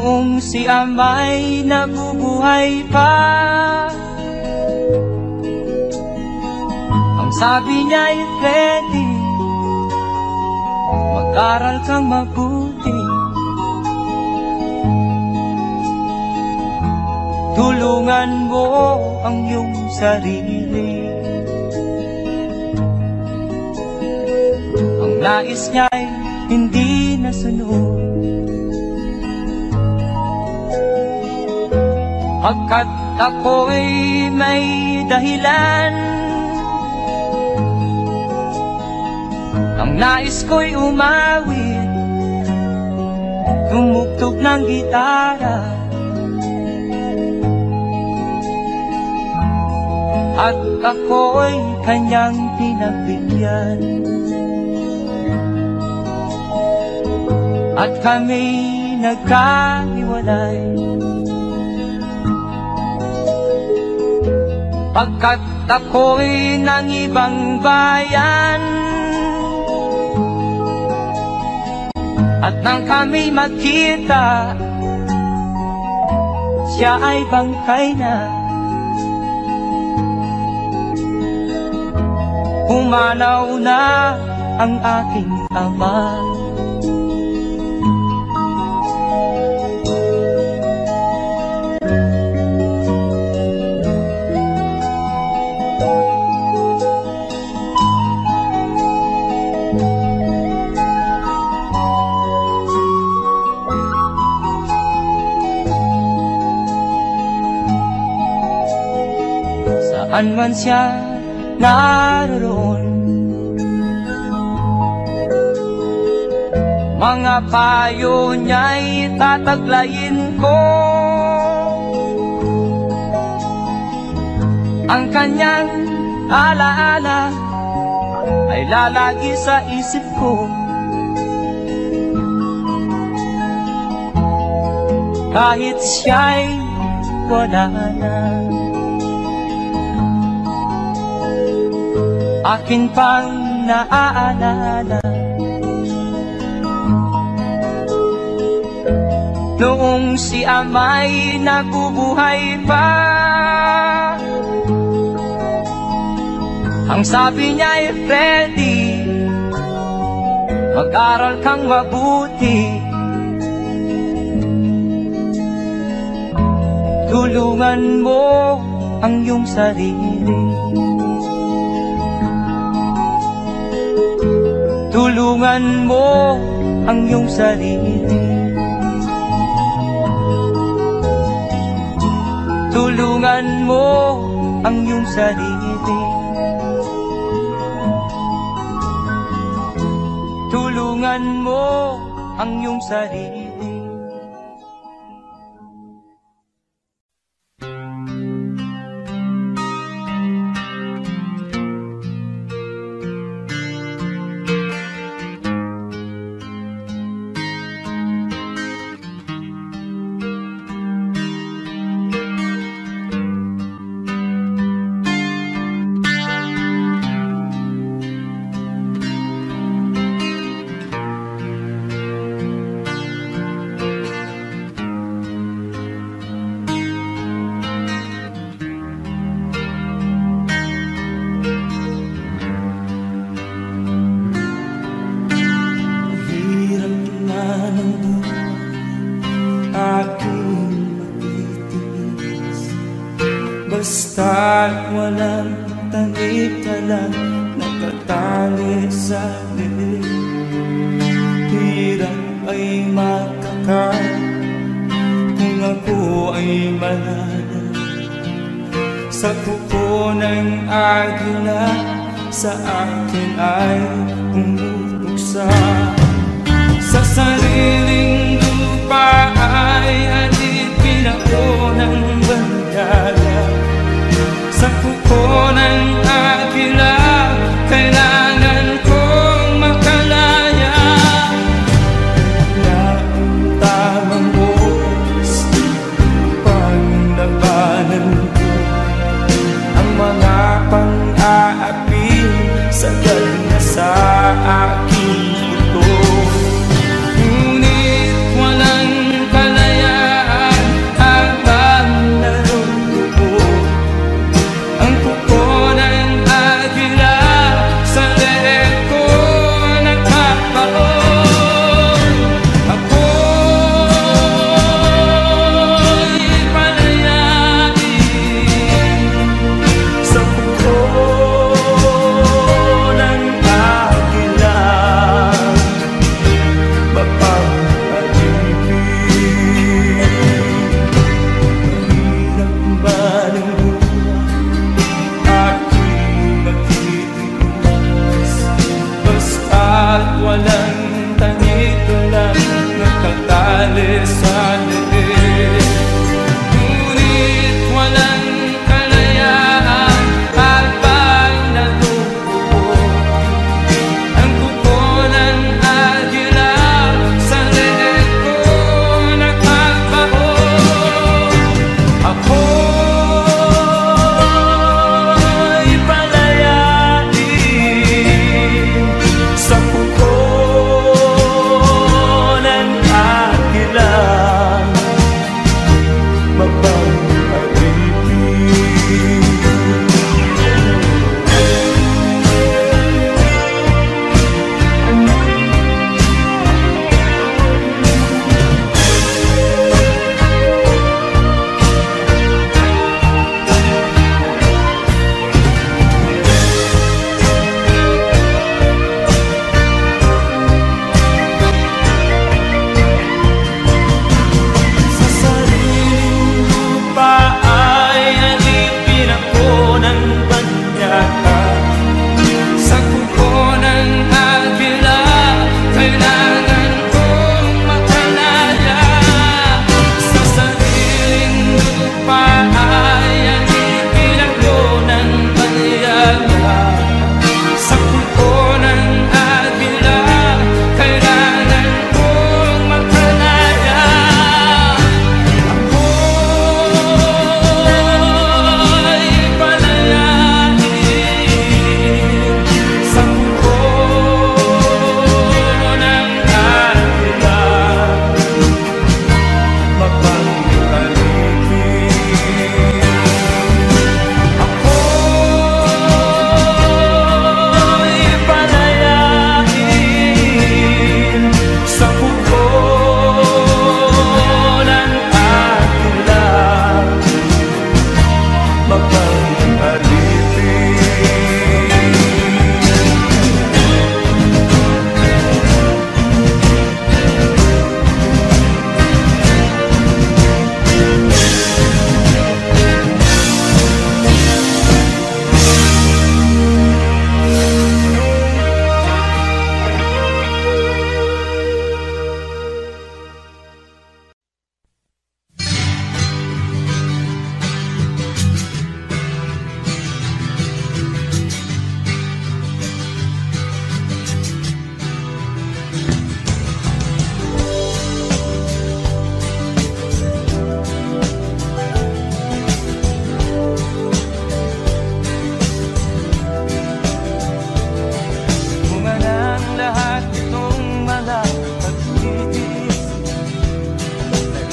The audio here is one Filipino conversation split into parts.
Noong si ama'y nabubuhay pa, ang sabi niya'y Freddy, mag-aral kang mabuti, tulungan mo ang iyong sarili. Ang nais niya'y hindi nasunod, pagkat ako'y may dahilan. Ang nais ko'y umawit, tumugtog ng gitara, at ako'y kanyang pinagbigyan. At kami nagkahiwalay, pagkat ako'y ng ibang bayan. At nang kami magkita, siya ay bangkay na. Pumanaw na ang aking ama. Saan man siya naroon, mga payo niya'y tataglayin ko. Ang kanyang alaala ay lalagi sa isip ko, kahit siya'y wala na. Akin pang naaalala noong si ama'y nabubuhay pa, ang sabi niya'y Freddy, mag-aral kang mabuti, tulungan mo ang iyong sarili. Tulungan mo ang iyong sarili. Tulungan mo ang iyong sarili. Tulungan mo ang iyong sarili. Basta't walang tanik ka lang nakatali sa bibig. Hirap ay makakain kung ako ay malala sa kuko ng agila, sa akin ay pumupuksa. Sa sariling lupa ay alipin ako ng bandala. Sa kuko ng agila, kailangan kong makalaya. Na ang tamang oras upang labanan ko ang mga pang-aapi sagad na sa aking puto. sumali sa leeg. Ngunit walang kalayaan habang natutupo ang kuko ng agila sa leeg ko nagpagbaho. Ako'y palayain sa kuko ng agila,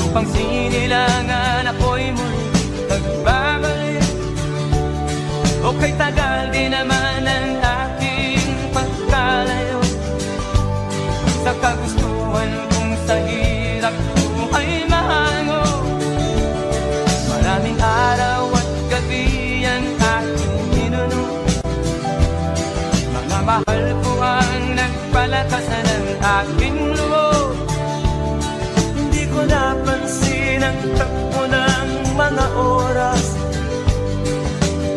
upang sinilangan ako'y muli nagbabalik. O kay tagal di naman ang aking pagkalayo sa kagustuhan kong sa hirap buhay mahango. Maraming araw at gabi ang aking ninuno, mga mahal ko ang nagpalakasan ng aking loob. Hindi ko napansin ang takbo ng mga oras.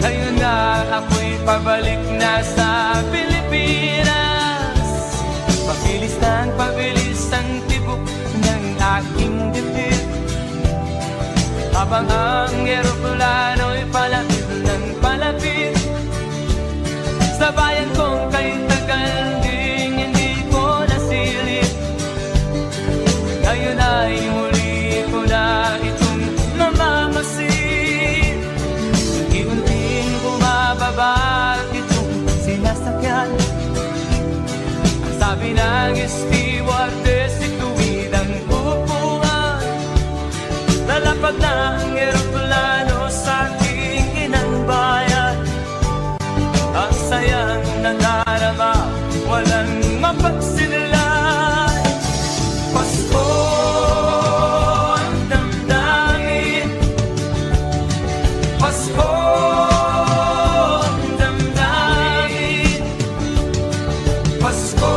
Ngayon nga ako'y pabalik na sa Pilipinas. Pabilis ang tibok ng aking dibdib, habang ang eroplano'y palapit ng palapit sa bayan kong kay tagal ding hindi ko nasilip. Ngayon ay muli ko na itong mamamasid. Unti-unting bumababa itong sinasakyan. Ang sabi ng stewardess, ituwid ang upuan. Lalapag na ang eroplano sa aking inang-bayan. Ang sayang nadarama, walang mapagsinilay. Pasko ang damdamin, Pasko ang damdamin, Pasko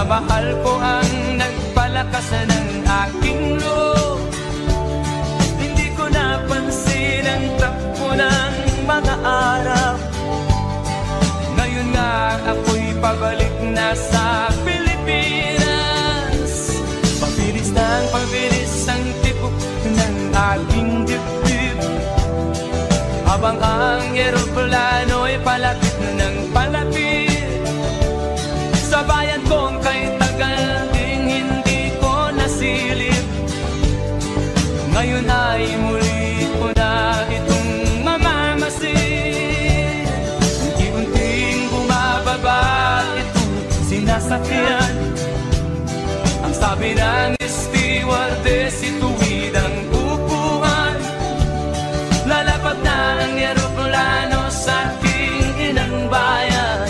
pagmamahal ko ang nagpalakas ng aking loob. Hindi ko napansin ang takbo ng mga araw. Ngayon nga ako'y pabalik na sa Pilipinas. Pabilis ang tibok ng aking dibdib, habang ang eroplano'y palapit ng palapit sa bayan kong kay tagal ding hindi ko nasilip. Ngayon ay muli ko na itong mamamasin. Unti-unting bumababa itong sinasakyan. Ang sabi ng stewardess, ituwid ang upuan. Lalapag na ang eroplano sa aking inang bayan.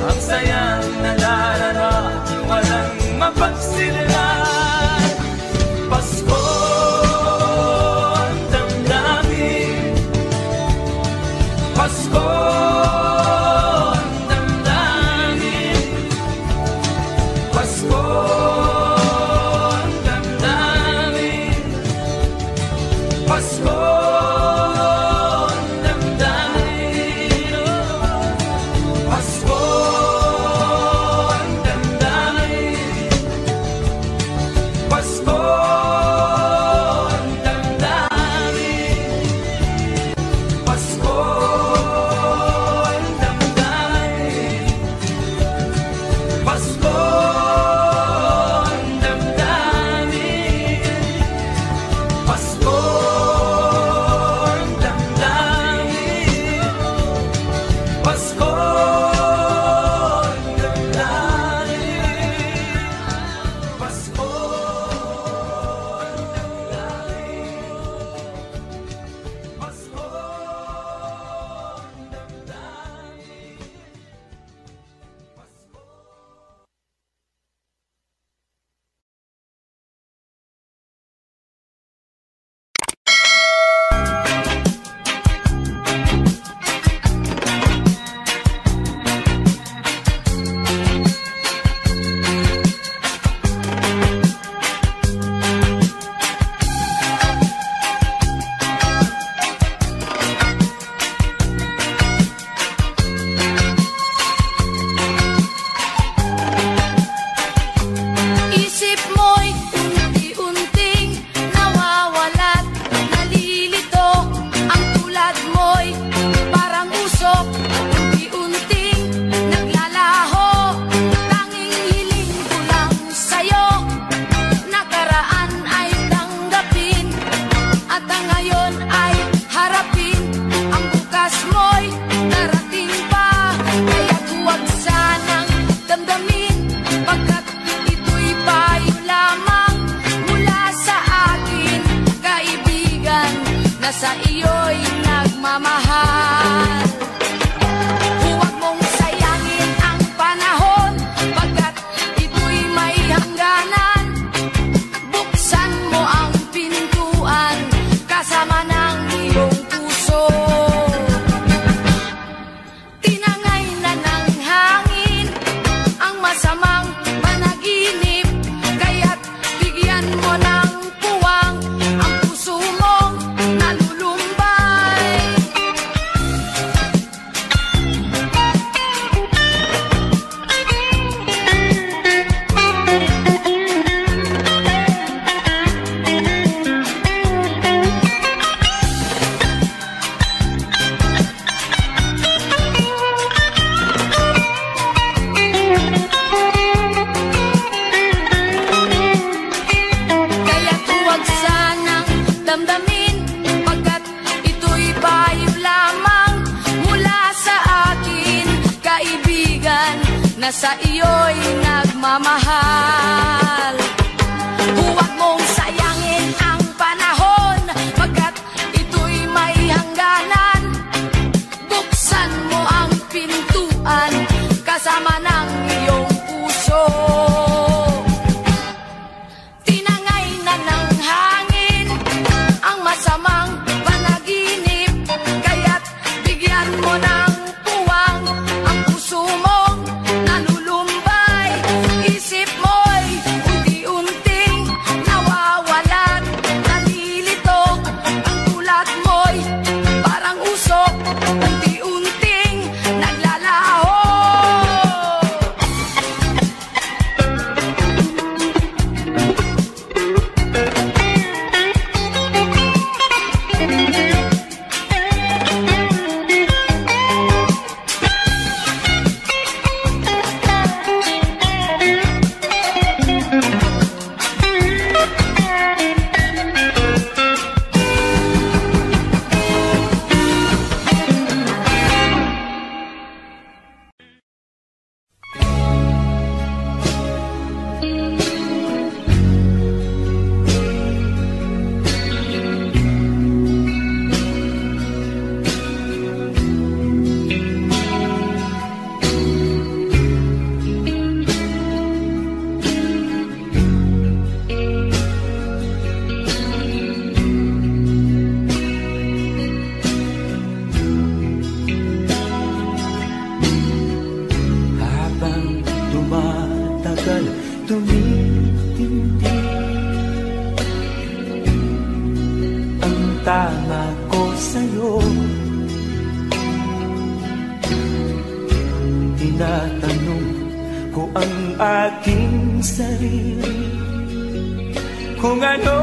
Ang sayang nadarama, walang mapagsilan. Pasko ang damdamin, Pasko ang damdamin, Pasko ang damdamin, Pasko ang damdamin, Pasko ang damdamin, Pasko ang damdamin, Pasko ang damdamin, Pasko ang damdamin, Pasko ang damdamin, Pasko ang damdamin, Pasko ang damdamin, Pasko ang Isip mo'y unti-unting nawawalat, nalilito. Ang tulad mo'y parang usok, unti-unting naglalaho. Tanging hiling ko lang sa'yo, nakaraan ay tanggapin, at ang ngayon ay harapin. Ang bukas mo'y darating pa, kaya't huwag sanang damdamin, pagkat ito'y payo lamang mula sa akin, kaibigan, na sa iyo'y nagmamahal. Huwag mong sayangin ang panahon, pagkat ito'y may hangganan. Buksan mo ang pintuan, kasama ng iyong puso. Tinangay na ng hangin ang masamang panaginip, kaya't bigyan mo ng puwang ang puso mong nalulumbay. Kaya't huwag sanang damdamin, pagkat ito'y payo lamang mula sa akin, kaibigan, na sa iyo'y nagmamahal. Huwag mong sayangin ang panahon, pagkat ito'y may hangganan. Buksan mo ang pintuan, kasama ng iyong puso. Tinangay na ng hangin ang masamang panaginip, kaya't bigyan mo ng puwang ang puso mong nalulumbay. ko ang aking sarili kung anong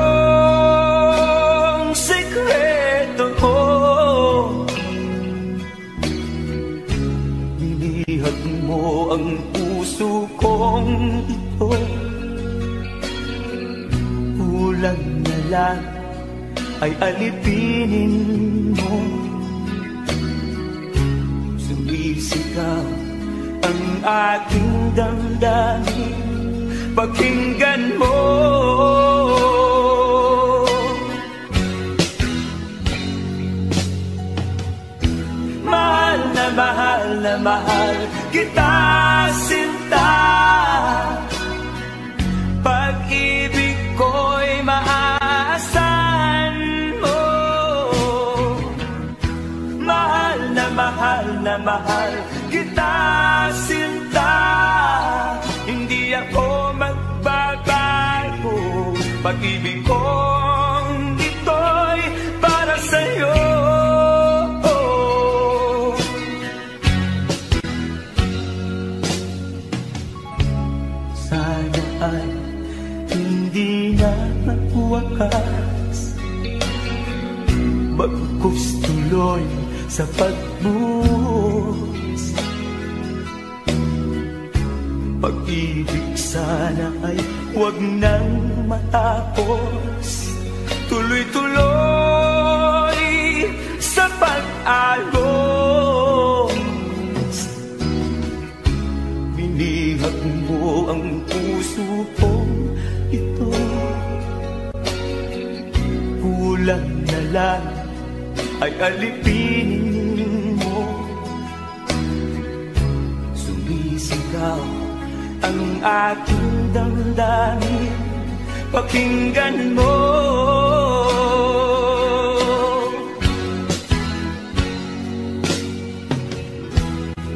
sekreto ko. Nilihag mo ang puso kong ito, kulang na lang ay alipinin mo. Sumisigaw ang aking damdamin, pakinggan mo. Mahal na mahal na mahal kita, sinta. Pag-ibig ko'y maaasahan mo. Mahal na mahal na mahal kita, sinta. Hindi ako magbabago. Pag-ibig kong ito'y para sa'yo. Sana ay hindi na magwakas, bagkus tuloy sa pagbuhos. Pag-ibig sana ay huwag nang matapos, tuloy-tuloy sa pag-alos. Binihag mo ang puso kong ito, kulang na lang ay alipinin mo. Sumisigaw ang aking damdamin, pakinggan mo.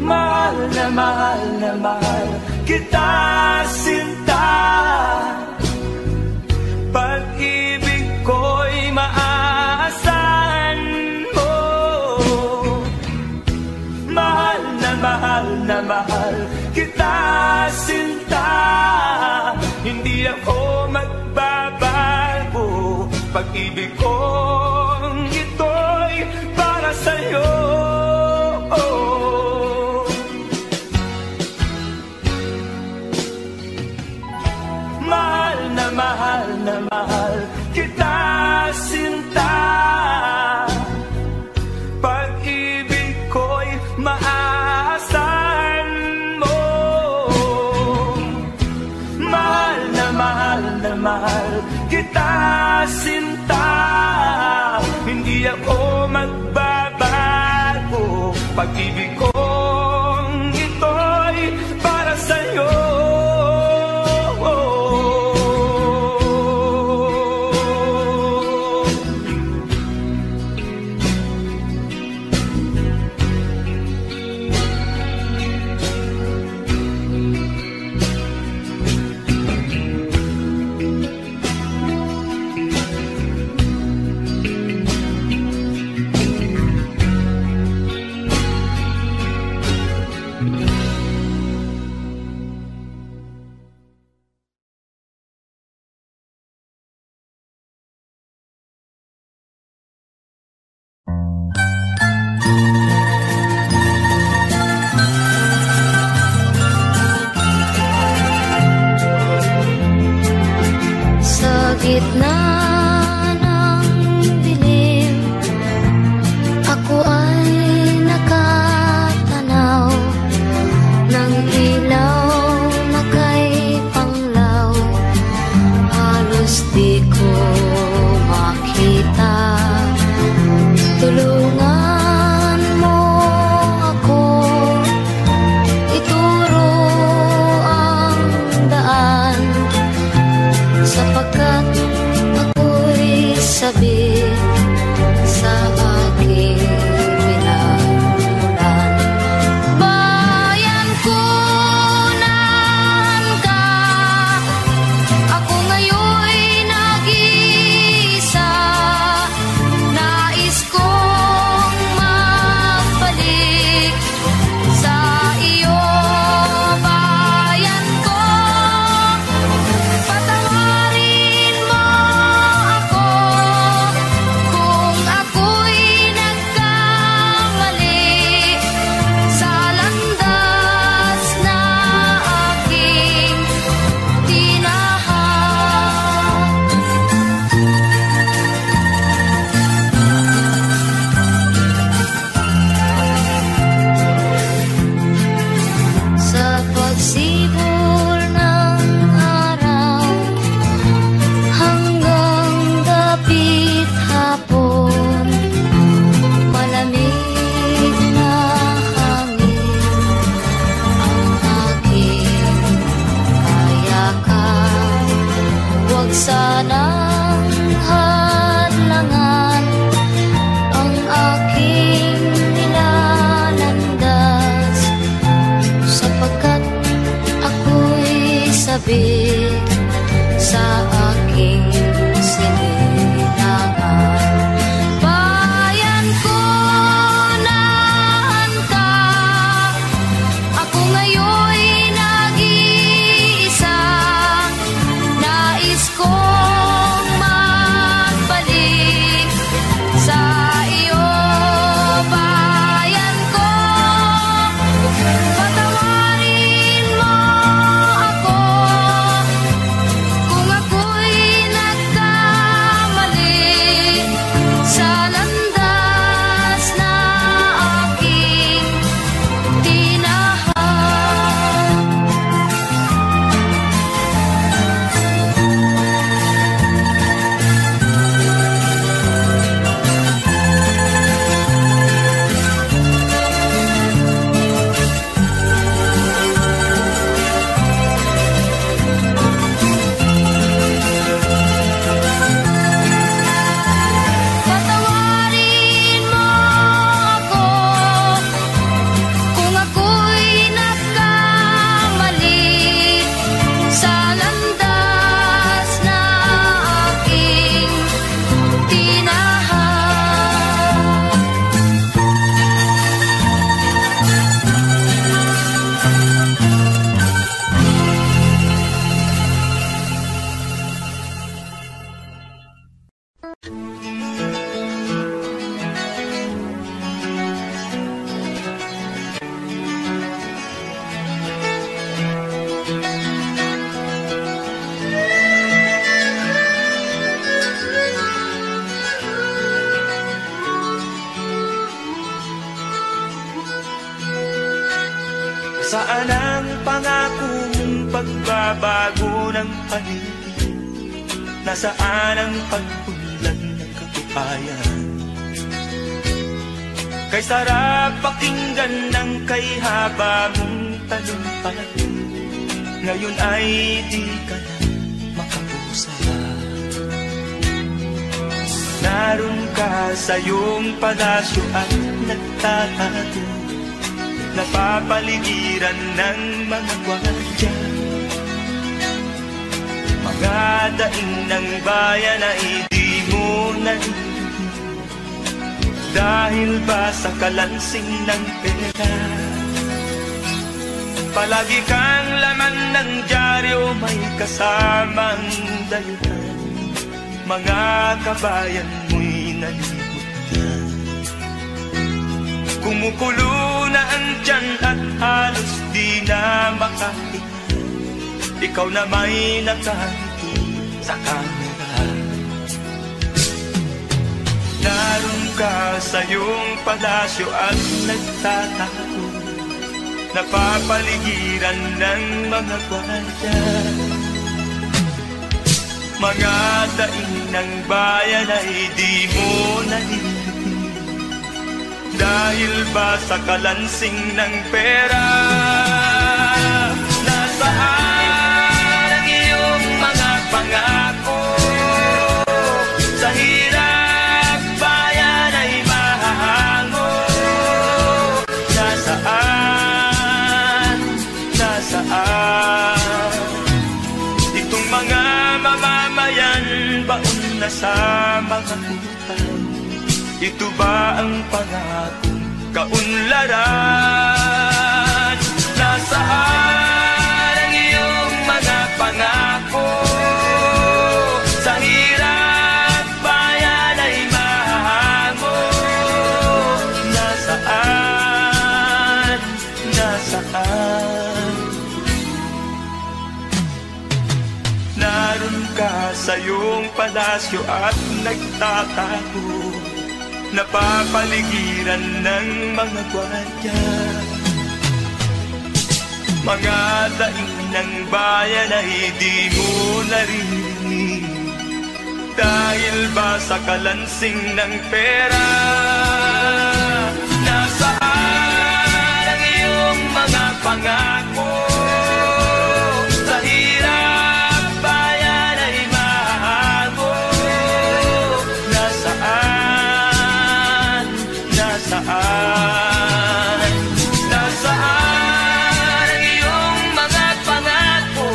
Mahal na mahal na mahal kita, sinta. Pag-ibig ko'y maaasahan mo. Mahal na mahal kita, sinta. Hindi ako magbabago. Pag-ibig kong ito'y para sa'yo. Mahal na mahal kita, sinta. Pag-ibig ko'y maaasahan mo. Mahal na mahal kita, sinta. Hindi ako magbabago. Pag-ibig kong ito'y para sa'yo. Gitna ng dilim, ako ay nakatanaw ng ilaw na kay panglaw. Halos di ko makita. Tulungan mo ako, ituro ang daan, sapagkat tabi sa aking siningahan. Bayan ko, naan ka, ako ngayon'y nag-iisa. Nais kong magbalik sa iyo, bayan ko. Patawarin mo ako kung ako'y nagkamali sa landas na aking tinahan. Patawarin mo ako kung ako'y nagkamali sa landas na aking tinahan. Saan ang pangako mong pagbabago ng paligid? Nasaan ang pagpunlan ng katibayan? Kay sarap pakinggan ng kay haba mong talumpati, ngayon ay di ka na makapusa. Naroon ka sa iyong palasyo at nagtatago, napapaligiran ng mga gwardiya. Mga daing ng bayan ay di mo narinig, dahil ba sa kalansing ng pera? Palagi kang laman ng dyaryo, may kasamang dahilan. Mga kabayan mo'y nalimutan. Kumukulo na ang tiyan at halos di na makahinga. Ikaw na may nakangiti sa kamera. Naroon ka sa iyong palasyo at nagtatago, napapaligiran ng mga gwardiya. Mga daing ng bayan ay di mo narinig, dahil ba sa kalansing ng pera? Nasaan ang iyong mga pangako? Sa hirap bayan ay mahahango. Nasaan? Nasaan? Itong mga mamamayan, baon na sa mga utang. Ito ba ang pangakong kaunlaran? Nasaan ang iyong mga pangako? Sa hirap bayan ay mahango. Nasaan? Nasaan? Naroon ka sa iyong palasyo at nagtatago, napapaligiran ng mga gwardiya. Mga daing ng bayan ay di mo narinig, dahil ba sa kalansing ng pera? Nasaan ang iyong mga pangako? Sa hirap bayan ay mahago. Nasaan? Nasaan ang iyong mga pangako?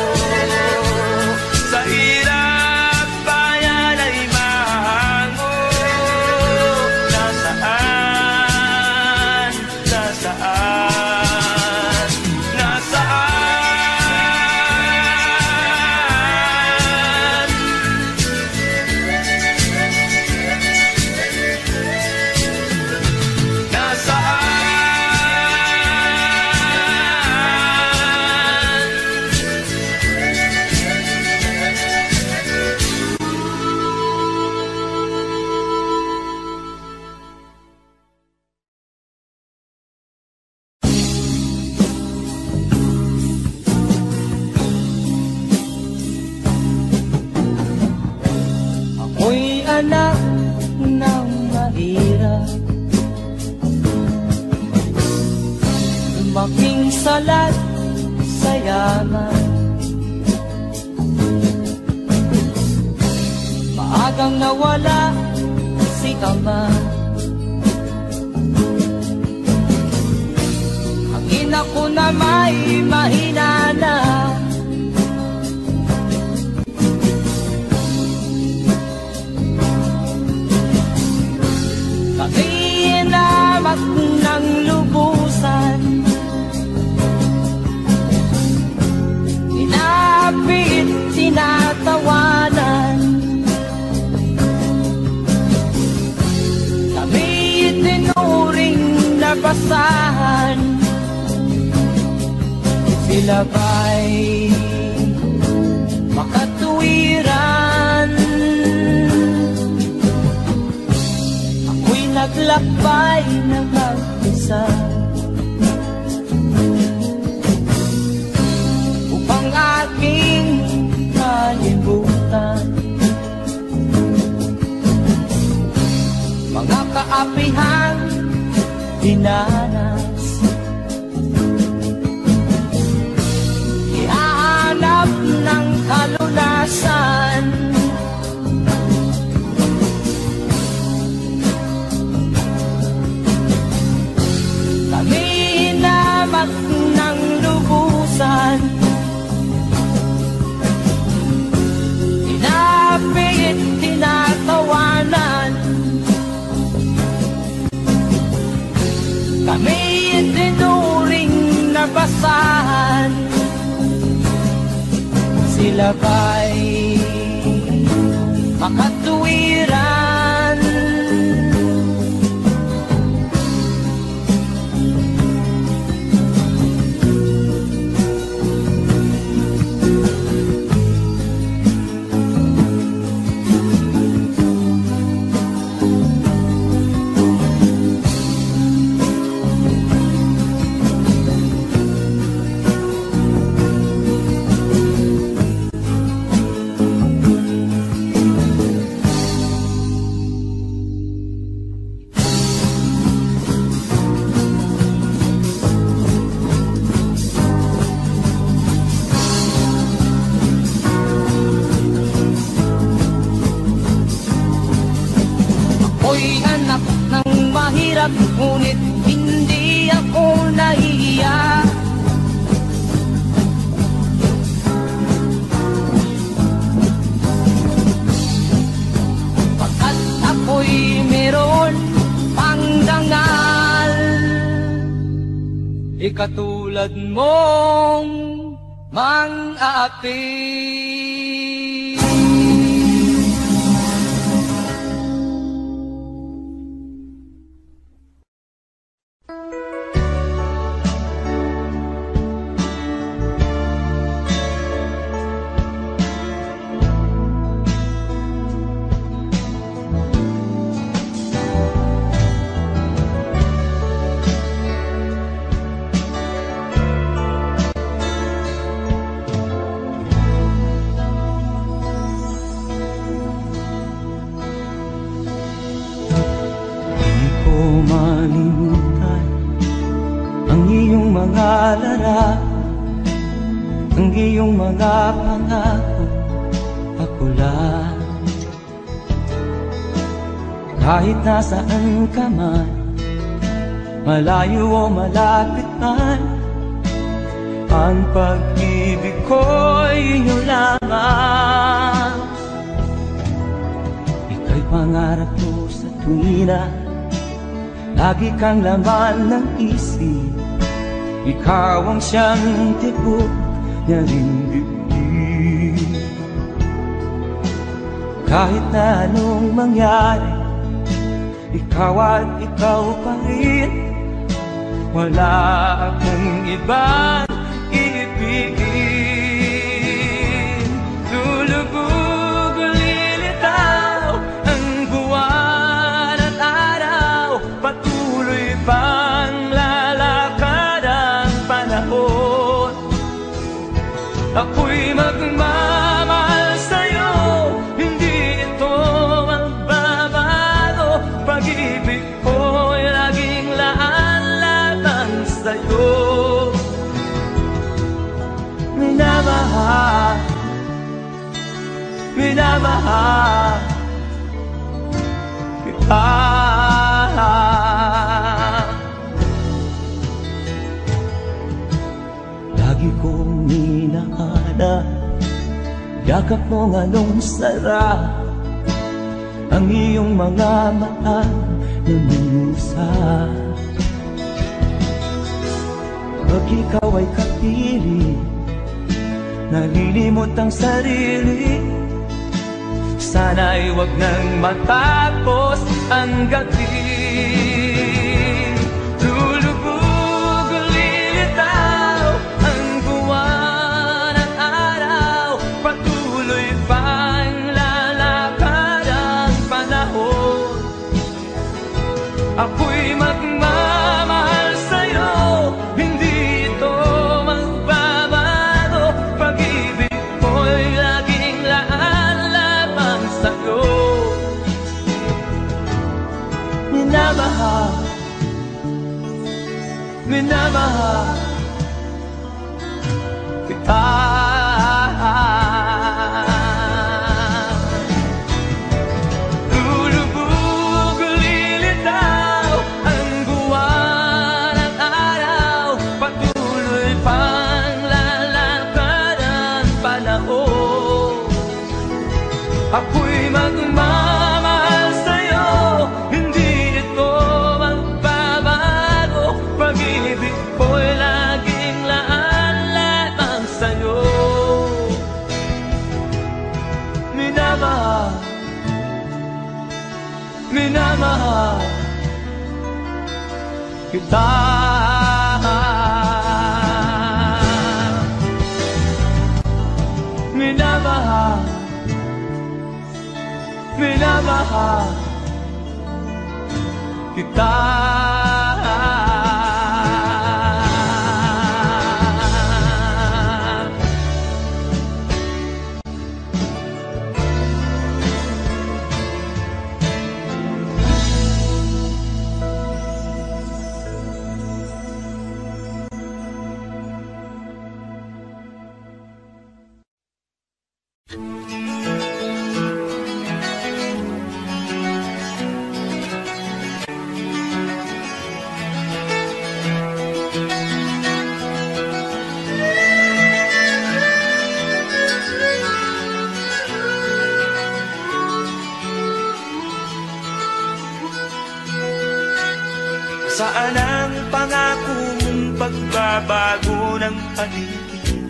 nawala si Ama. Ang ina ko na may mahina na. Kami inamak ng lubusan, inapit, tinatawanan. Kami itinuring na basahan. Sila ba'y makatuwiran? Ako'y naglakbay na mag-isa upang aking kalimutan mga kaapihang dinanas. Ihahanap ng kalunasan. Kami hinamak ng lubusan, inapit, tinatawanan. Kami itinuring na basahan. Sila ba'y makatuwiran? Ako'y anak ng mahirap, ngunit hindi ako nahihiya. Pagkat ako'y meron pang dangal, ikatulad mong mang-aapi. Malimutan ang iyong mga larawan, ang iyong mga pangako, ako lang. Kahit nasaan ka man, malayo o malapit man, ang pag-ibig ko'y inyo lamang. Ika'y pangarap ko sa tuwina, lagi kang laman ng isip. Ikaw ang siyang tibok niya ring dibdib. Kahit na anong mangyari, ikaw at ikaw pa rin. Wala akong ibang iibigin. Lulubog o lilitaw ang buwan at araw, patuloy pang lalakad ang panahon. Ako'y magmamahal sa'yo, hindi ito magbabago. Pag-ibig ko'y laging laan lamang sa'yo. Minamahal, minamahal, Lagi kong minahana, yakap mong anong sarap, ang iyong mga mata na minsan. Pag ikaw ay kapiling, nalilimot ang sarili. Sana'y wag nang matapos ang gabi. Lulubog, lilitaw ang buwan at araw, patuloy pang lalakad ang panahon. Ako'y magmamahal sa'yo, hindi ito magbabago. Pag-ibig ko'y laging laan lamang sa'yo. Minamahal, minamahal kita. Lulubog, lilitaw ang buwan at araw, patuloy pang lalakad ang panahon. Ako'y magmamahal sa'yo, hindi ito magbabago. Pag-ibig ko'y laging laan lamang sa'yo. Minamahal, minamahal kita. Minamahal, minamahal kita. Saan ang pangako mong pagbabago ng paligid?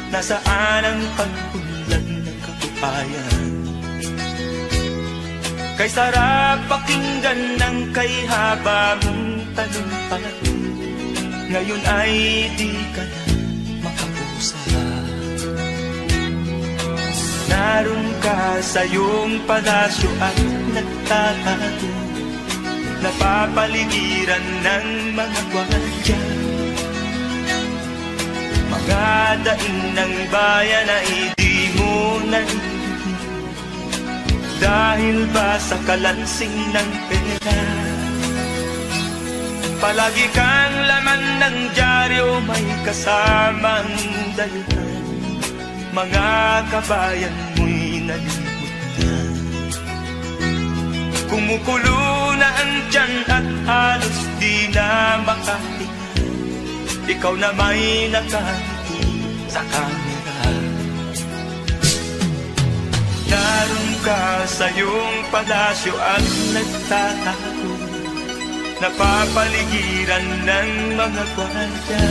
Nasaan ang pag-unlad ng kabuhayan? Kay sarap pakinggan ng kay haba mong talumpati, ngayon ay di ka na makausap. Naroon ka sa iyong palasyo at nagtatago, napapaligiran ng mga gwardiya. Mga daing ng bayan ay di mo narinig, dahil ba sa kalansing ng pera? Palagi kang laman ng dyaryo, may kasamang daluhan. Mga kabayan mo'y nalimutan. Kumukulo na ang tiyan at halos di na makahinga. Ikaw na may nakangiti sa kamera. Naroon ka sa iyong palasyo at nagtatago, napapaligiran ng mga gwardiya.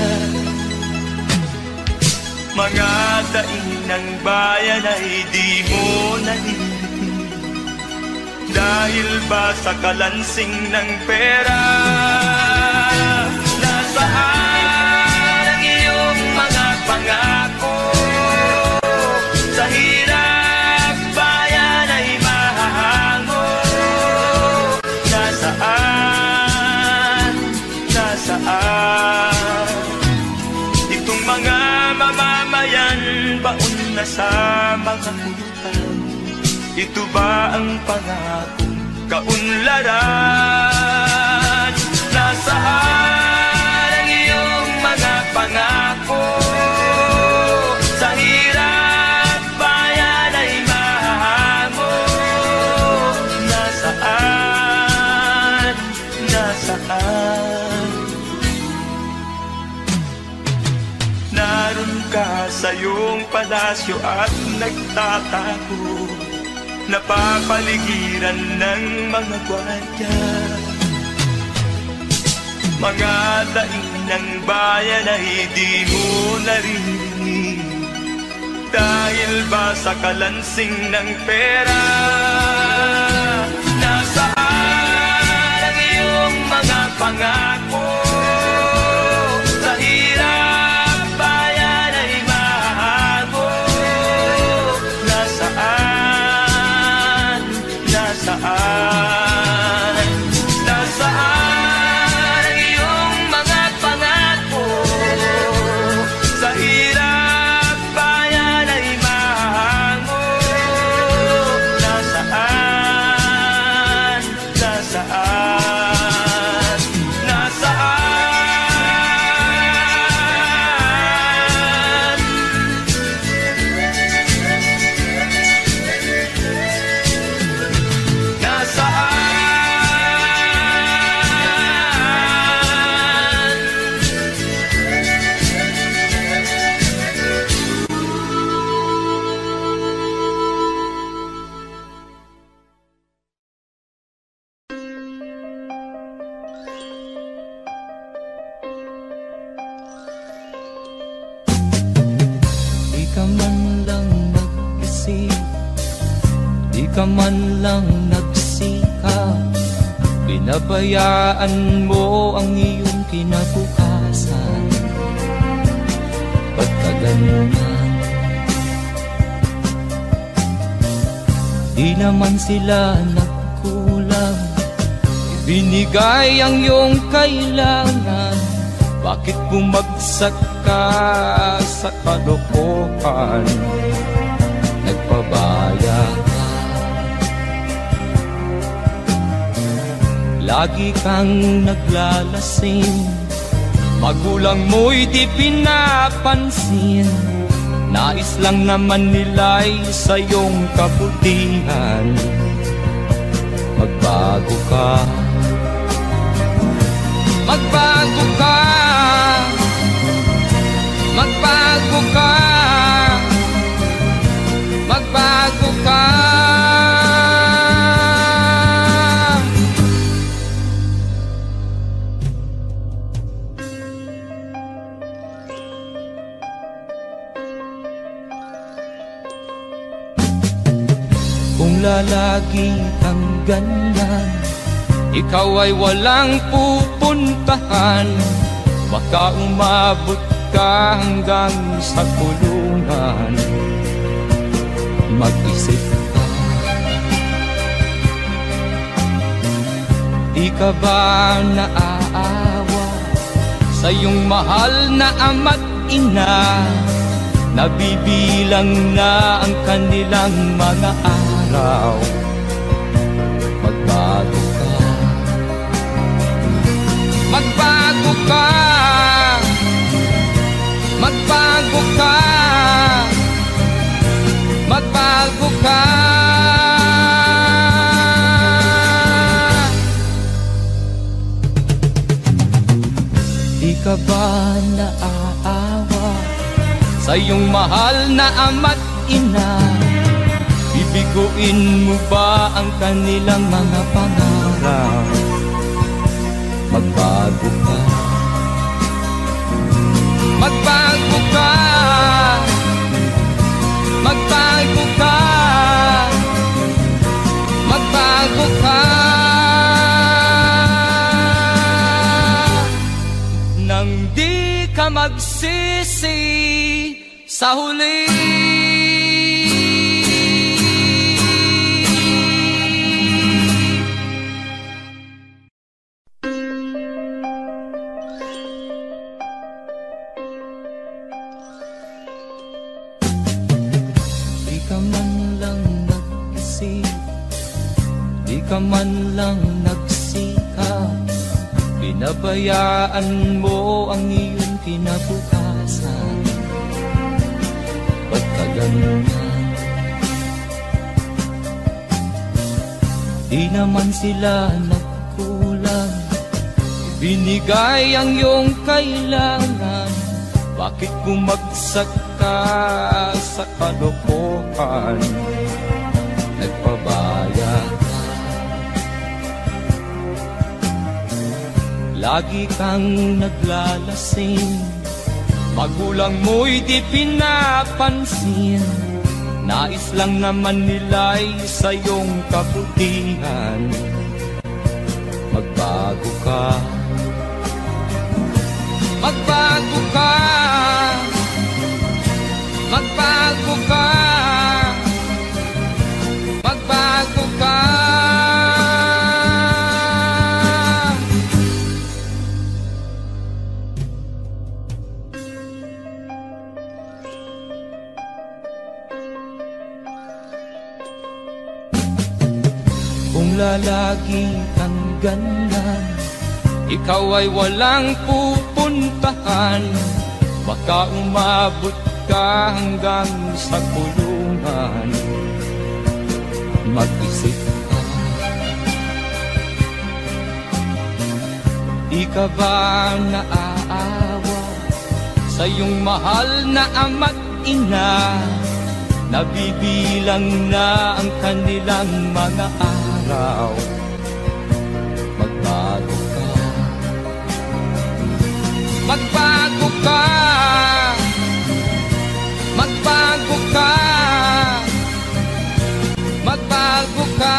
Mga daing ng bayan ay di mo narinig, dahil ba sa kalansing ng pera? Nasaan ang iyong mga pangako? Sa hirap bayan ay mahahango. Nasaan, nasaan itong mga mamamayan, baon na sa mga utang? Ito ba ang pangakong kaunlaran? Nasaan ang iyong mga pangako? Sa hirap bayan ay mahango. Nasaan, palasyo at nagtatago, napapaligiran ng mga gwardiya. Mga daing ng bayan ay di mo naririnig, dahil ba sa kalansing ng pera? Nasaan ang iyong mga pangako? Sa hirap bayan ay mahago. Nasaan? Nasaan? Nasaan ang iyong mga pangako? Sa hirap bayan ay mahago. Nasaan? Nasaan? Nasaan? Di ka man lang nag-isip, di ka man lang nagsikap, pinabayaan mo ang iyong kinabukasan. Ba't ka ganyan? Di naman sila nagkulang, ibinigay ang iyong kailangan. Bakit bumagsak ka sa kalokohan? Nagpabaya ka, lagi kang naglalasing, magulang mo'y di pinapansin. Nais lang naman nila'y sa iyong kabutihan. Magbago ka, magbago ka, magbago ka, magbago ka. Kung lalagi kang ganyan, ikaw ay walang pupuntahan. Baka umabot ka hanggang sa kulungan. Mag-isip ka, di ka ba naaawa sa iyong mahal na ama't ina? Nabibilang na ang kanilang mga araw. Magbago ka, magbago ka, magbago ka, magbago ka. Di ka ba naaawa sa iyong mahal na ama't ina? Bibiguin mo ba ang kanilang mga pangarap? Magbago ka, magbago ka, magbago ka, magbago ka. Nang di ka magsisi sa huli. Di ka man lang nag-isip, di ka man lang nagsikap, pinabayaan mo ang iyong kinabukasan. Ba't ka ganyan? Di naman sila nagkulang, binigay ang iyong kailangan. Bakit bumagsak ka sa kalokohan, nagpabaya ka. Lagi kang naglalasing, magulang mo'y di pinapansin. Nais lang naman nila'y sa iyong kabutihan. Magbago ka, magbago ka, magbago ka, magbago ka. Kung lalagi kang ganyan, ikaw ay walang pupuntahan. Baka umabot ka hanggang sa kulungan. Mag-isip ka, di ka ba naaawa sa iyong mahal na ama't ina? Nabibilang na ang kanilang mga araw. Magbago ka, magbago ka, magbago ka, magbago ka.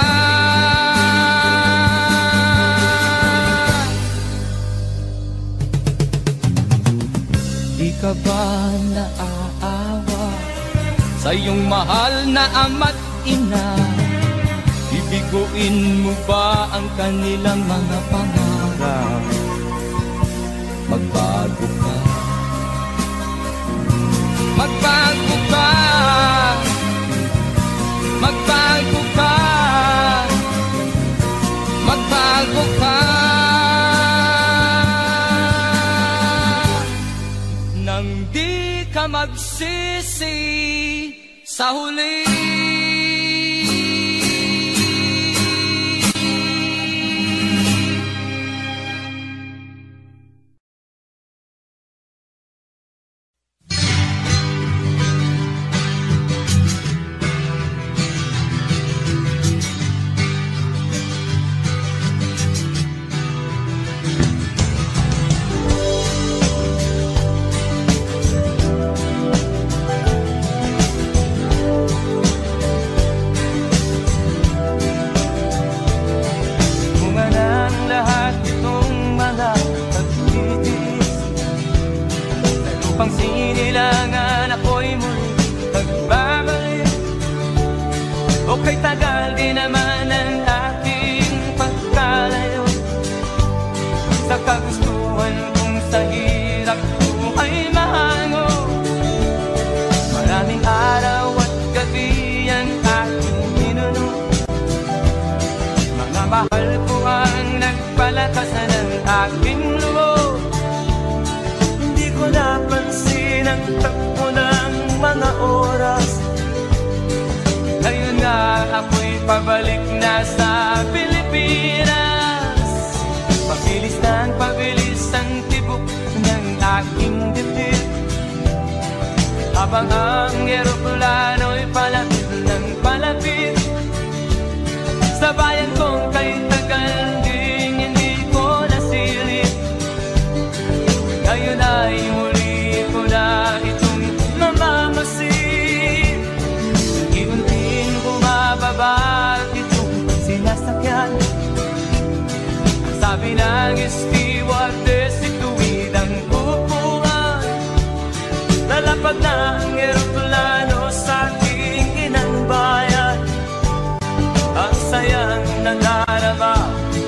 Di ka ba naaawa sa iyong mahal na ama't ina? Bibiguin mo ba ang kanilang mga pangarap? Magbago ka, magbago ka, magbago ka, magbago ka. Nang di ka magsisi sa huli. Pabalik na sa Pilipinas. Pabilis ang tibok ng aking dibdib, habang ang eroplano'y palapit ng palapit sa bayan kong kay tagal ding hindi ko nasilip. Ngayon ay muli ko na itong mamamasid. Unti-unting bumababa sinasakyan. Ang sabi ng stewardess, ituwid ang upuan. Lalapag na ang eroplano sa aking inang bayan. Ang sayang nangarama,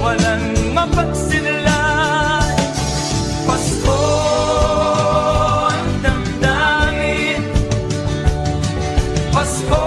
walang mapagsinlan. Pasko ang damdamin, Pasko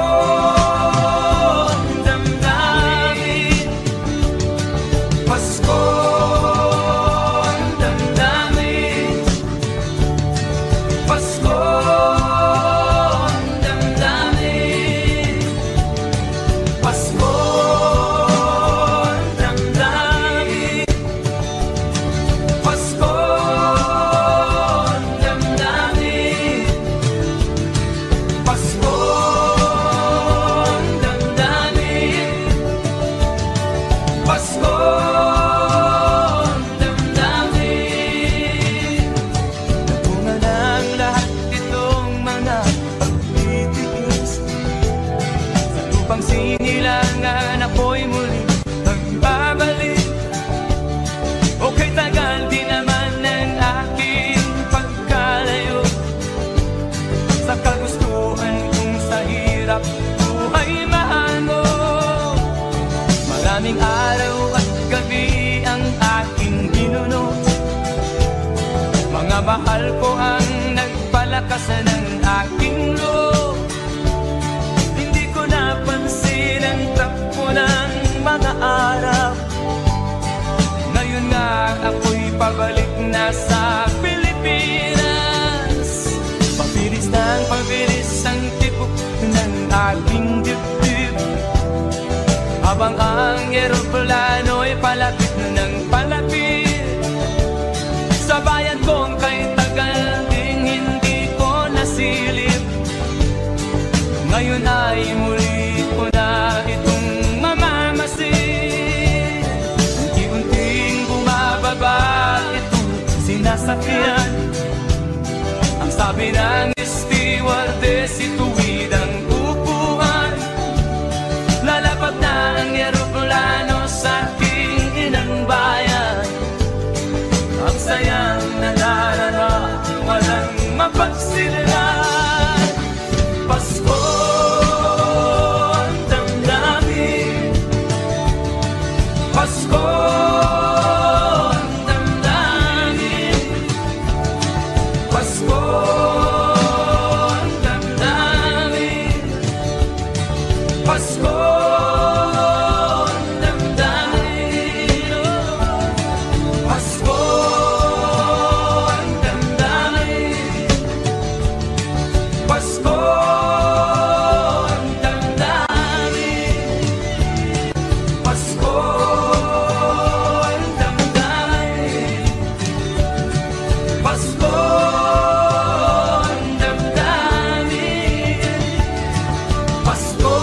hirap, buhay mahango. Maraming araw at gabi ang aking ginuno. Mga mahal ko ang nagpalakas ng aking loob. Hindi ko napansin ang takbo ng mga araw. Ngayon nga ako'y pabalik na sa Pilipinas. Pabilis ng pabilis ang tibok ng aking dibdib, habang ang eroplano'y palapit ng palapit sa bayan kong kay tagal ding hindi ko nasilip. Ngayon ay muli ko na itong mamamasin. Unti-unting bumababa itong sinasakyan. Ang sabi ng stewardess, ituwid ang upuan. Lalapag na ang eroplano sa aking inang bayan. Ang sayang nalarara, walang mapagsilan. Pasko ang damdamin, Pasko ang damdamin, Pasko ang damdamin, Pasko ang damdamin, Pasko ang damdamin, Pasko ang damdamin, Pasko ang damdamin, Pasko ang damdamin, Pasko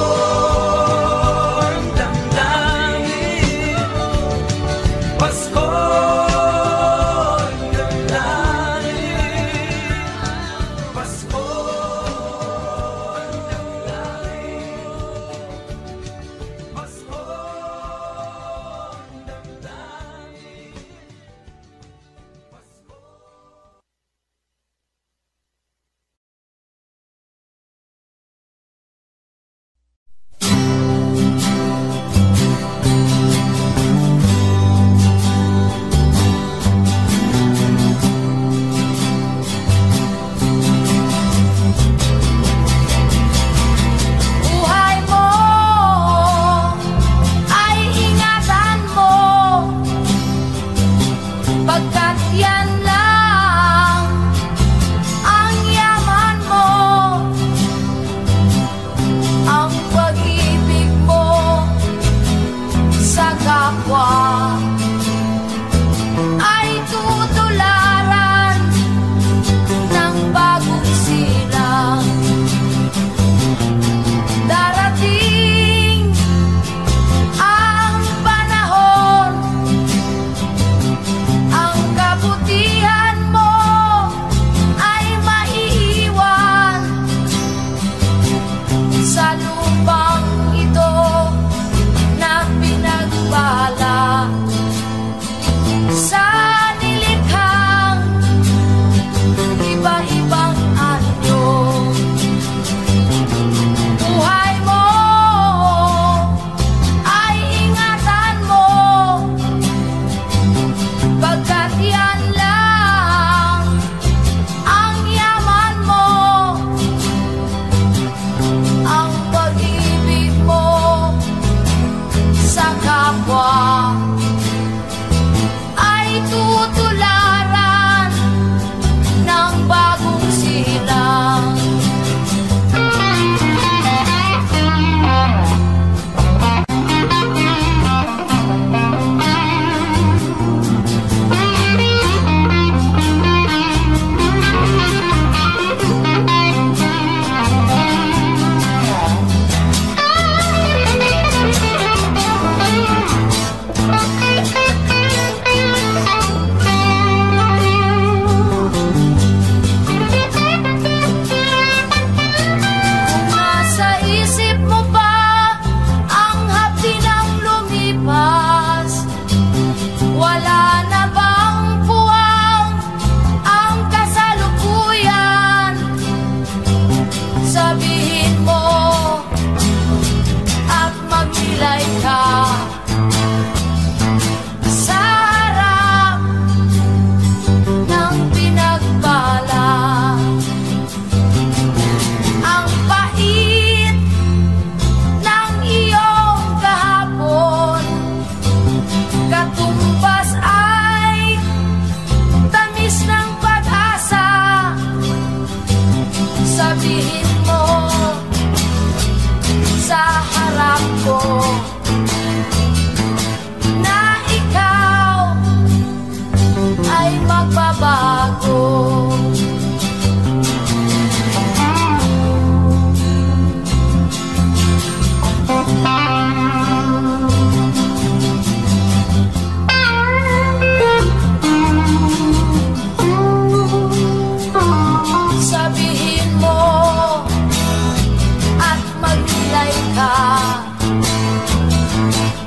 maglay ka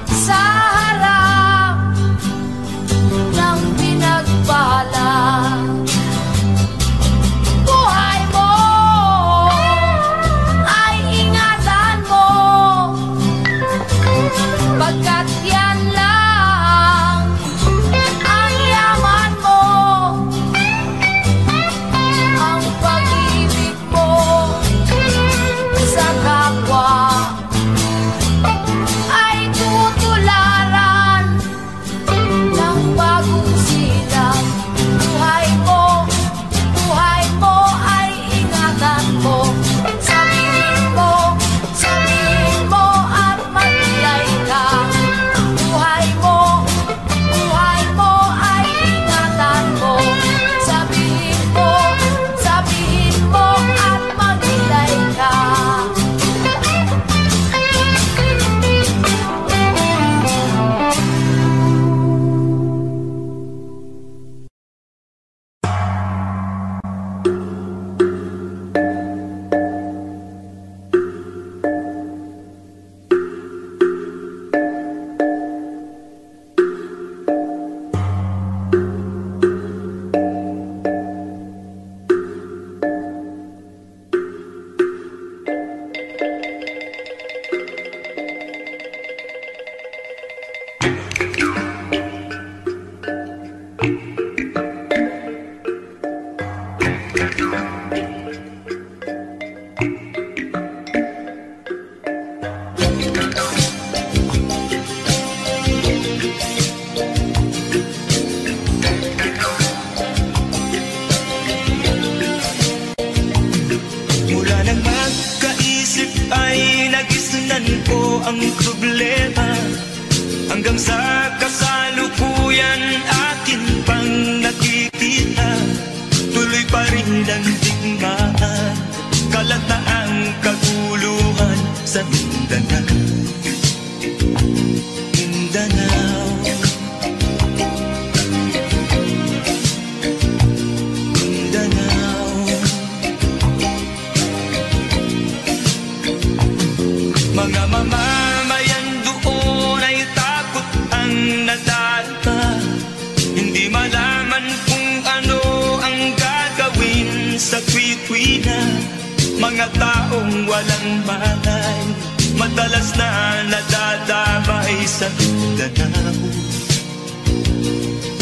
sa harap ng pinagpala. Buhay mo ay ingatan mo, pagkat yan lang ang yaman mo. Ang pag-ibig mo sa kapwa ay tutularan ng bagong silang. Buhay mo ay ingatan mo. Sabihin mo at maglay ka. Buhay mo ay ingatan mo. Sabihin mo at maglay ka. Mula nang magkaisip ay nagisnan ko ang problema, hanggang sa kasalukuyan akin pang nakikita. Tuloy pa rin ang digmaan, kalataang kaguluhan sa Mindanao. Mindanao, Mindanao. Mga mamamayan doon ay takot ang nadalpa, hindi malaman kung ano ang gagawin sa kwit-kwina. Mga taong walang malay, madalas na nadadamay sa Mindanao.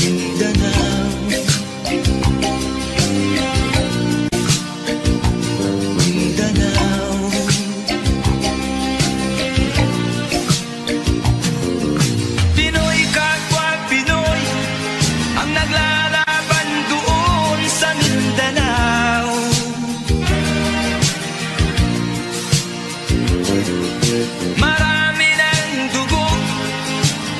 Mindanao, Mindanao. Pinoy kapwa Pinoy ang naglalaban doon sa Mindanao. Marami ng dugo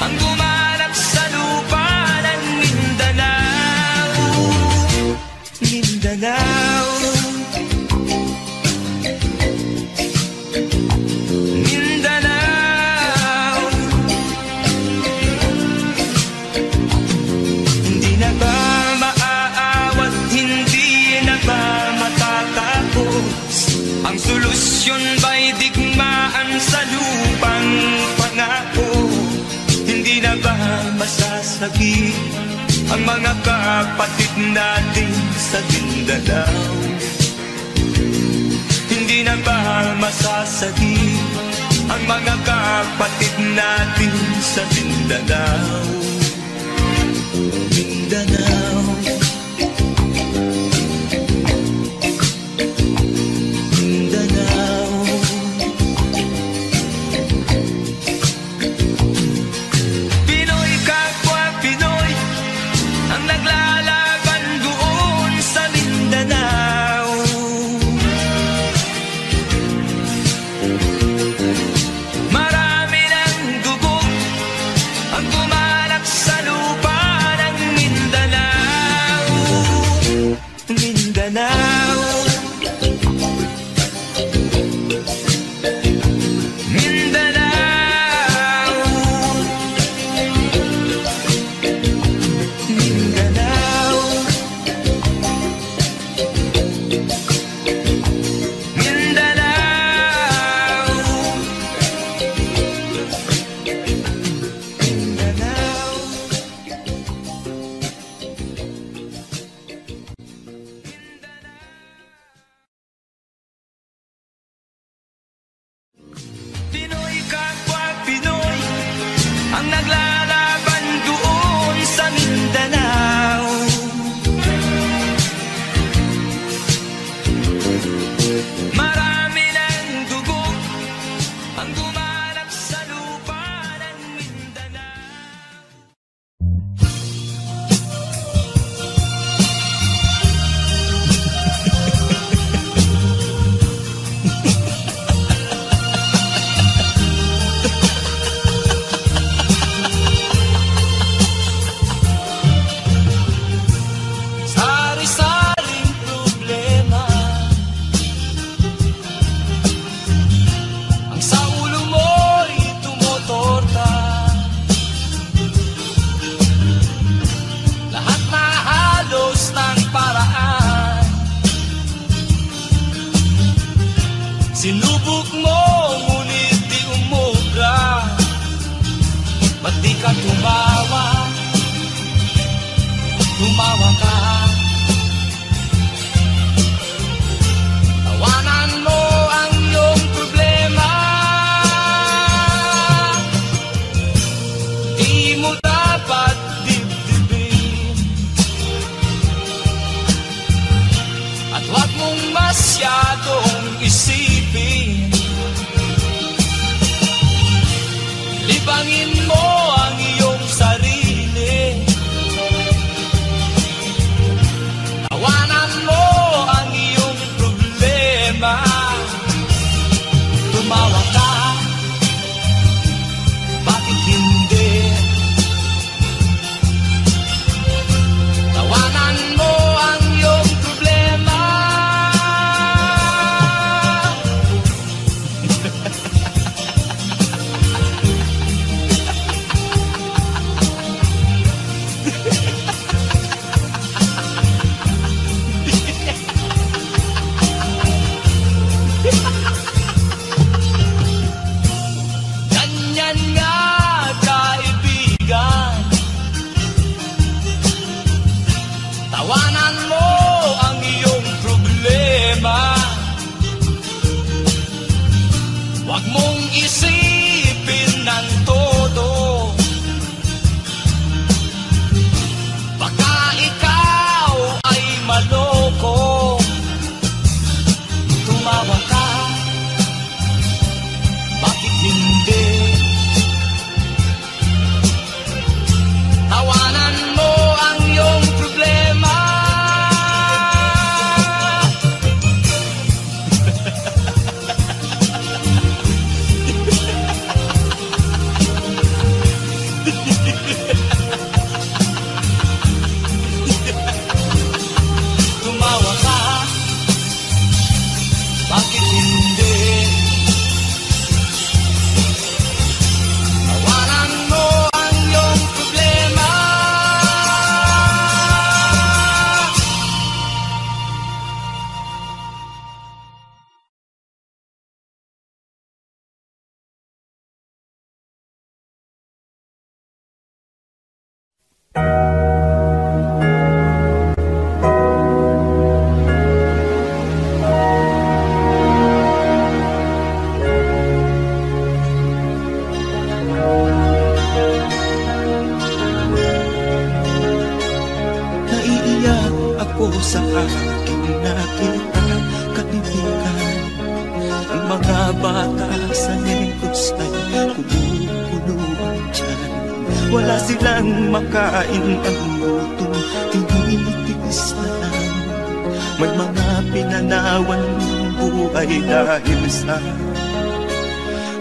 ang gumanap sa lupa ng Mindanao. Mindanao, Mindanao. Hindi na ba maaawat, hindi na ba matatapos? Ang solusyon ba'y digmaan sa lupang pangako? Hindi na ba masasagi ang mga kapatid natin sa Mindanao? Hindi na ba masasagi ang mga kapatid natin sa Mindanao? Mindanao, Mindanao. Pinoy kapwa Pinoy ang naglalaban doon sa Mindanao. kapwa Pinoy ang naglalaban doon sa Mindanao. Marami ng dugo ang gumanap sa lupa ng Mindanao. Sari-saring problema ang sa ulo mo'y tumutorta. Lahat na halos ng paraan sinubok mo, ngunit di umubra. Ba't di ka tumawa? Tumawa ka. Tawanan mo ang iyong problema. Di mo dapat dibdibin at huwag mong masyadong isipin. Libangin mo ang iyong sarili. Tawanan mo ang iyong problema. Tumawa ka, bakit hindi? Tawanan mo ang iyong problema. Ganyan nga, kaibigan. Tawanan mo ang iyong problema. Huwag mong isipin ng todo. Baka ikaw ay maloko. Tumawa ka, bakit hindi? Tawanan mo ang iyong problema. Tumawa ka, bakit hindi? Tawanan mo ang iyong problema. Naiiyak ako sa aking nakita, kaibigan. Ang mga bata sa negos ay kumukulong dyan. Wala silang makain, ang gutom tinitiis na lang. May mga pinanawan ng buhay dahil sa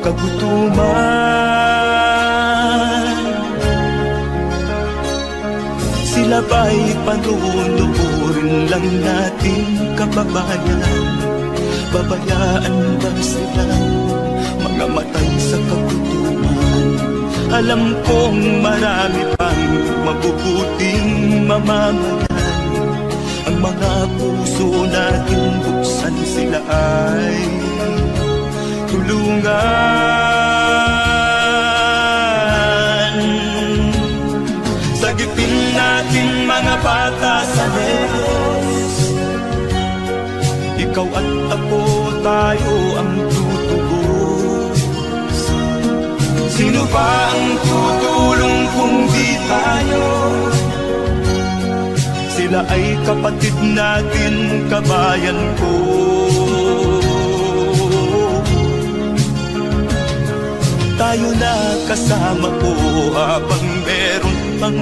kagutuman. Sila ba'y panunuorin lang nating kababayan? Babayaan ba silang mga matay sa kagutuman? Alam kong marami pang mabubuting mamamayan. Ang mga puso natin buksan, sila ay tulungan. Sagipin natin mga bata sa negos. Ikaw at ako, tayo ang tutubos. Sino pa ang tutulong kung di tayo? Sila ay kapatid natin, kabayan ko. Tayo na kasama ko habang meron pang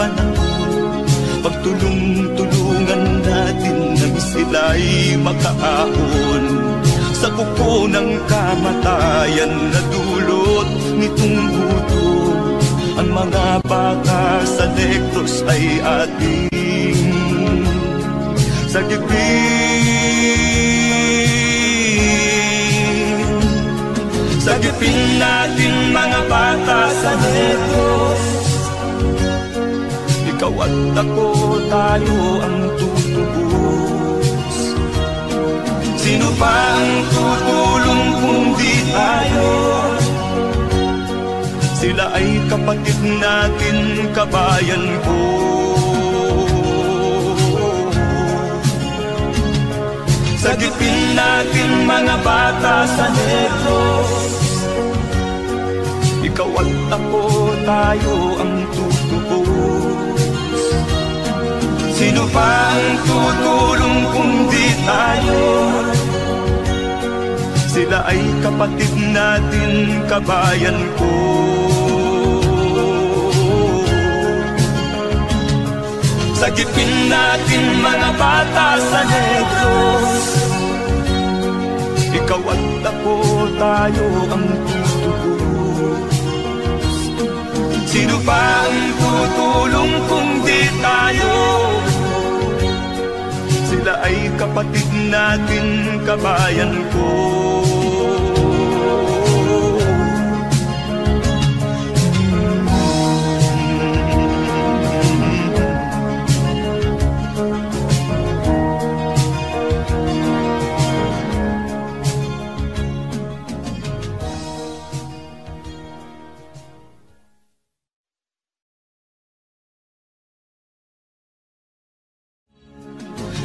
panahon. Pagtulong-tulungan natin nang sila'y makaahon sa kuko ng kamatayan na dulot nitong gutom. Ang mga baka sa Negros ay ating sagipin. Sagipin natin mga bata sa Negros. Ikaw at ako, tayo ang tutubos. Sino pa ang tutulong kung di tayo? Sila ay kapatid natin, kabayan ko. Sagipin natin mga bata sa Negros. Ikaw at ako, tayo ang tutubos. Sino pa ang tutulong kung di tayo? Sila ay kapatid natin, kabayan ko. Sagipin natin mga bata sa Negros. Ikaw at ako, tayo ang tutubos. Sino pa ang tutulong kung di tayo? Sila ay kapatid natin, kabayan ko.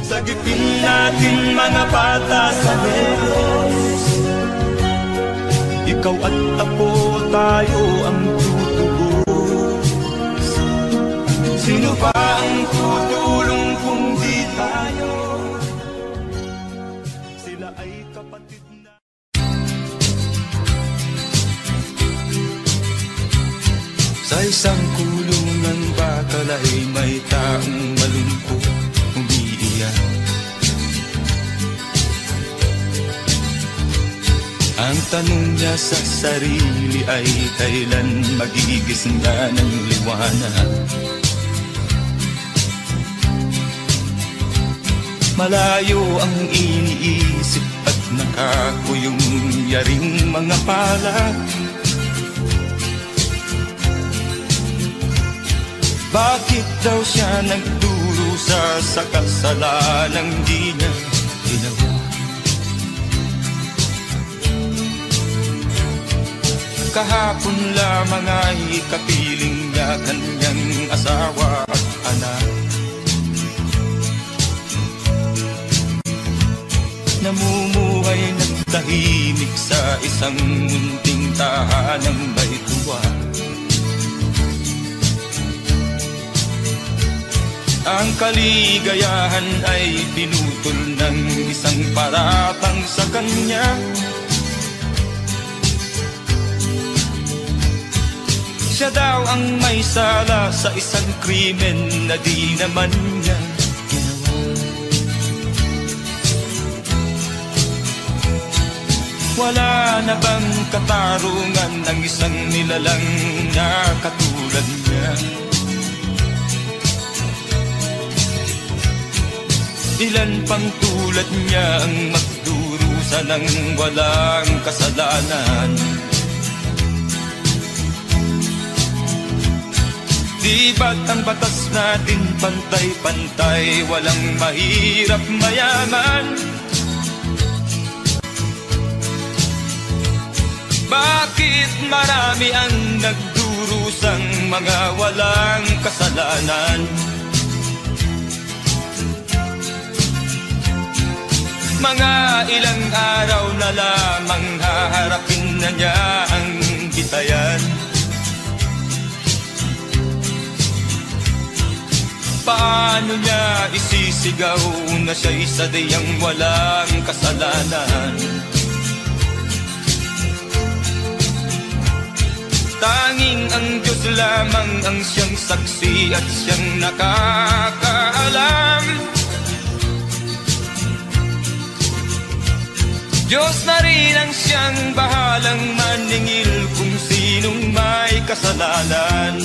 Sagipin natin mga bata sa Negros. Ikaw at ako, tayo ang tutubos. Sino pa ang tutulong kung di tayo? Sila ay kapatid na. Sa isang kulungan bakal ay may taong malungkot umiiyak. Ang tanong niya sa sarili ay kailan magigising na ng liwanag. Malayo ang iniisip at nakakuyong yaring mga palad. Bakit daw siya nagdurusa sa kasalanang di niya ginawa? Kahapon lamang ay kapiling niya kanyang asawa at anak. Namumuhay ng tahimik sa isang munting tahanang may tuwa. Ang kaligayahan ay pinutol ng isang paratang sa kanya. Siya daw ang may sala sa isang krimen na di naman niya ginawa. Wala na bang katarungan ng isang nilalang na katulad niya? Ilan pang tulad niya ang magdurusa ng walang kasalanan? Di ba't ang batas natin pantay-pantay, walang mahirap mayaman? Bakit marami ang nagdurusang mga walang kasalanan? Mga ilang araw na lamang haharapin na niya ang bitayan. paano niya isisigaw na siya'y sadyang walang kasalanan? Tanging ang Diyos lamang ang siyang saksi at siyang nakakaalam. Diyos na rin ang siyang bahalang maningil kung sinong may kasalanan.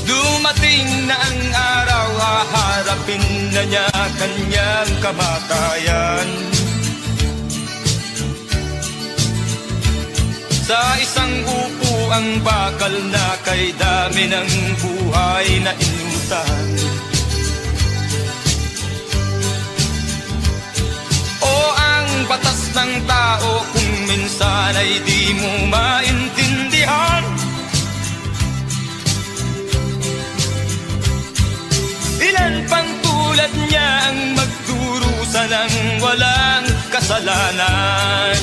Dumating na ang araw, haharapin na niya kanyang kamatayan. Sa isang upo ang bakal na kay dami ng buhay na inutang. O ang batas ng tao kung minsan ay di mo maintindihan. Ilan pang tulad niya ang magdurusa ng walang kasalanan.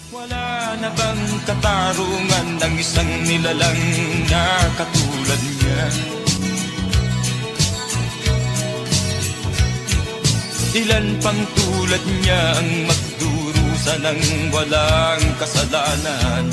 Wala na bang katarungan ng isang nilalang na katulad niya? Ilan pang tulad niya ang magdurusa ng walang kasalanan?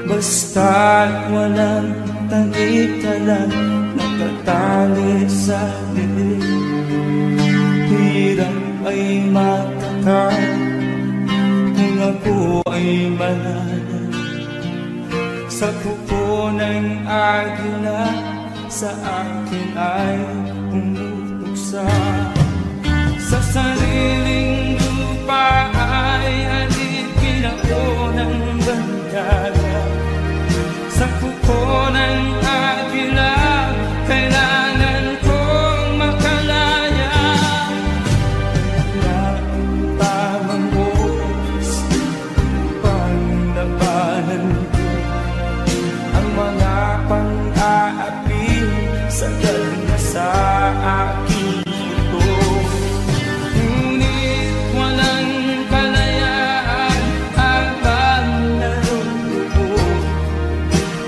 Basta't walang tangitalang nakatali sa bibig. Hirap ay matakal kung ako ay malala. Sa kuko ng agila sa akin ay pumutuksa. Sa sariling lupa ay alipin ako ng bandaga. Sa kuko ng agila, kailangan kong makalaya. Na ang tamang oras, panglabanan ko ang mga pang-aapi sa na sa aking ito. Ngunit walang kalayaan ang panlaro ko.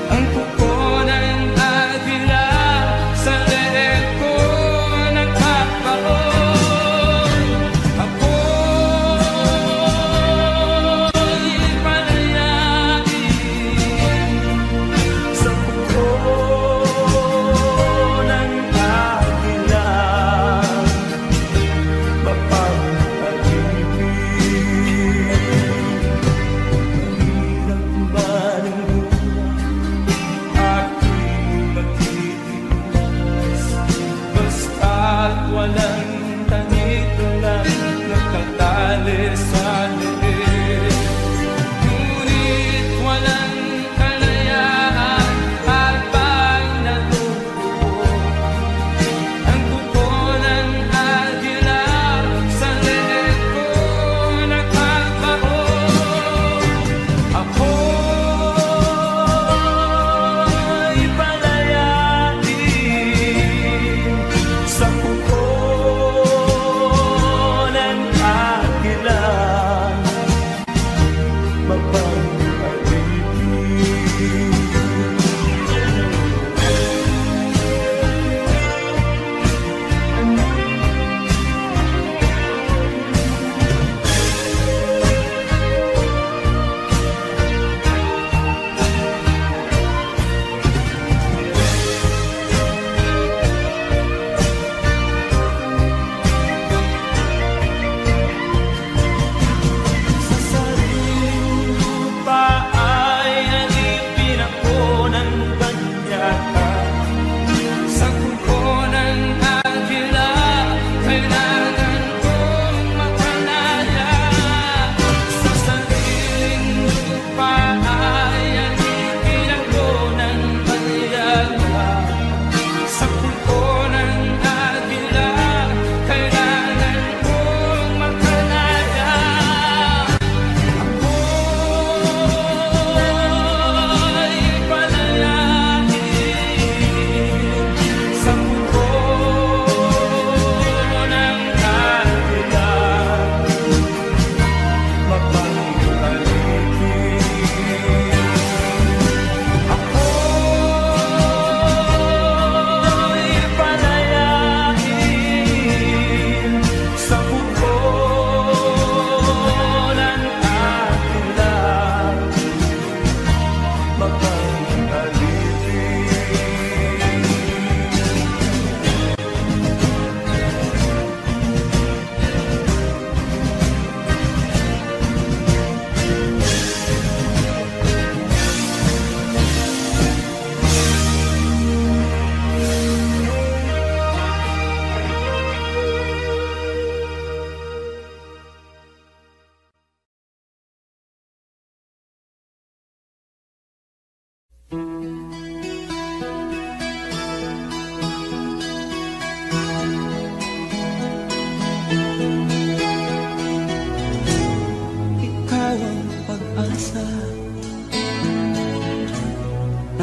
Ang kuko ng agila sa leeg ko nagpapaon. Ako'y palayain sa kuko ng agila.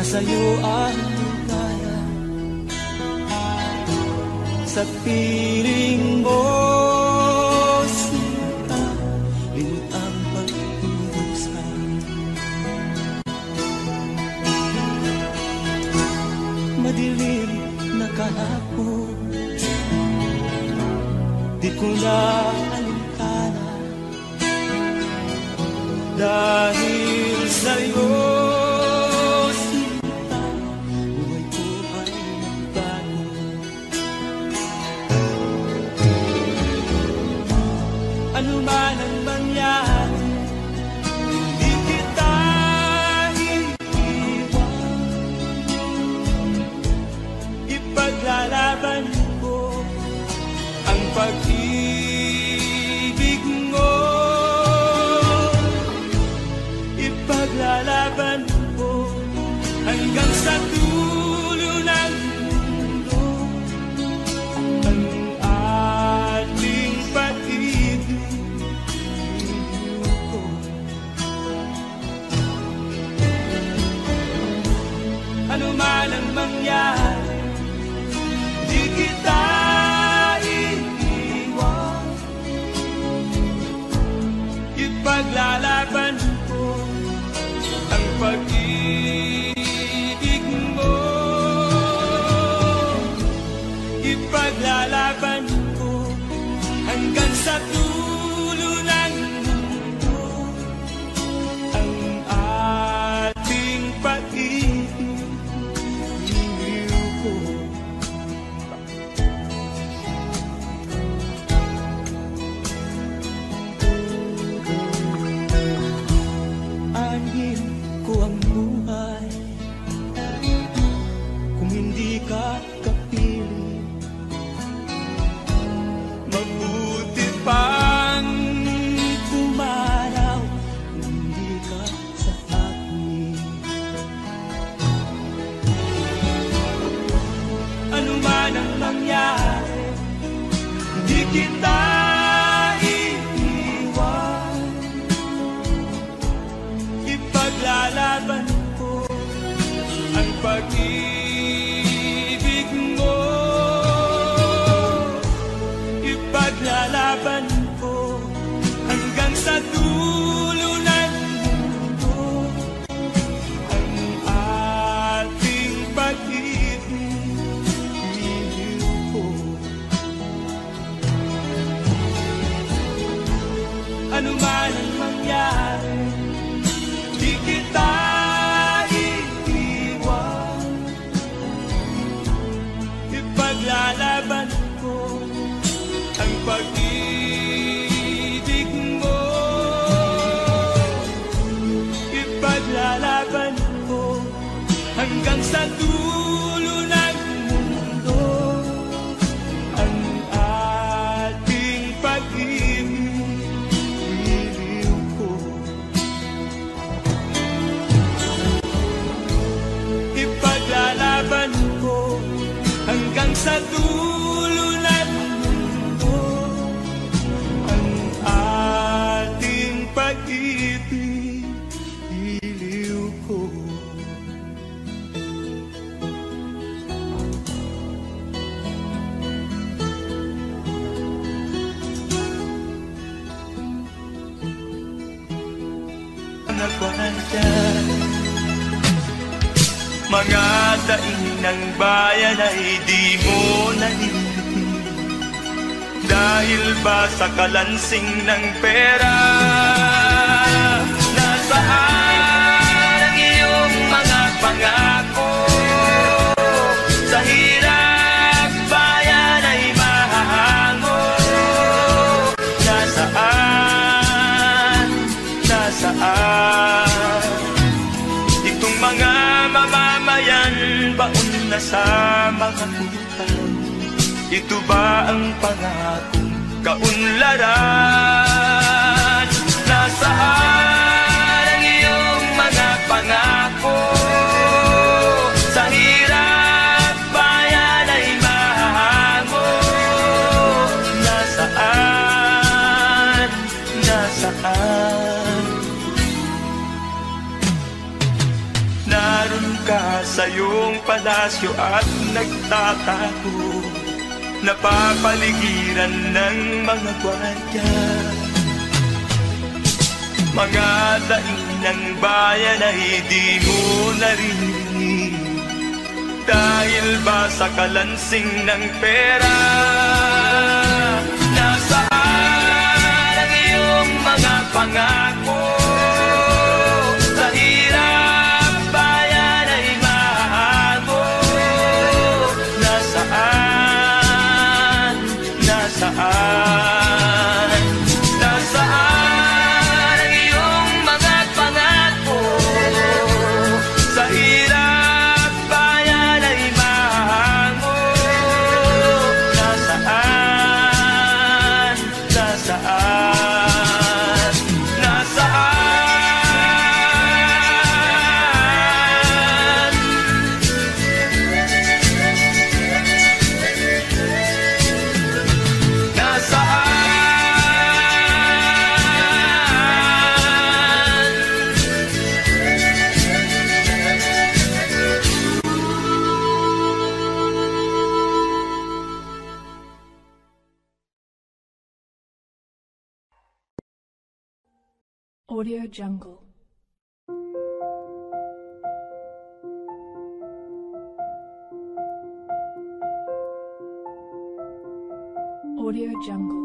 sa'yo ang ligaya. Sa piling mo, sinta, limot ang pag-iusan. Madilim na kahapon, di ko na alintana. Dahil sa'yo, sinta, buhay ko ay nagbago. Ano man ang mangyari, hindi kita iiwan. Ipaglalaban ko ang pag-ibig mo. Ipaglalaban ko hanggang sa dulo ng mundo ang ating pag-ibig ko. Ano man ang mangyari, di kita iiwan. Ipaglalaban ko ang pag-ibig mo. Ipaglalaban ko hanggang sa dulo ng mundo ang ating pag-ibig ko. Anhin ko ang buhay kung hindi ka kapiling. Mabuti pang pumaraw kung hindi ka sa akin. Ano man ang mangyari, hindi kita iiwan. Ipaglalaban ko ang pag-ibig mo. Ipaglalaban ko hanggang sa dulo ng mundo ang ating pag-ibig ko. Ano man ang mangyari, di kita iiwan. Ipaglalaban ko ang pag-ibig mo. Ipaglalaban ko hanggang sa dulo ng mundo ang ating pag-ibig ko. Ipaglalaban ko hanggang sa dulo ng mundo ang ating pag-ibig ko. Nagwandyan mga daing ng bayan ay di mo nalilitin. Dahil ba sa kalansing ng pera? Nasaan ang iyong mga pangako? Sa hirap bayan ay mahahango. Nasaan? Nasaan? Itong mga mamamayan, baon na sa mga utang. Ito ba ang pangakong kaunlaran? Nasaan ang iyong mga pangako? Sa hirap bayan ay mahahango. Nasaan? Nasaan? Naroon ka iyong palasyo at nagtatago, napapaligiran ng mga gwardiya. Mga daing ng bayan ay di mo narinig, dahil ba sa kalansing ng pera? Nasaan ang iyong mga pangako? Sa hirap bayan ay mahago. Nasaan? Nasaan? Nasaan ang iyong mga pangako? Sa hirap bayan ay mahago. Nasaan? Nasaan? Nasaan? Audio Jungle. Audio Jungle.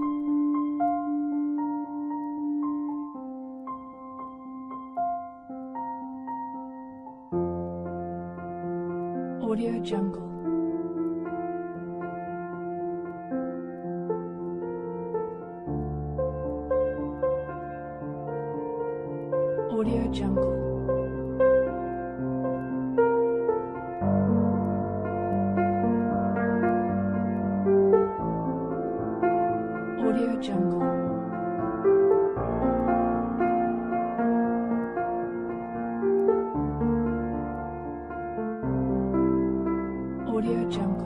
Audio Jungle. Audio Jungle. Audio Jungle. Audio Jungle.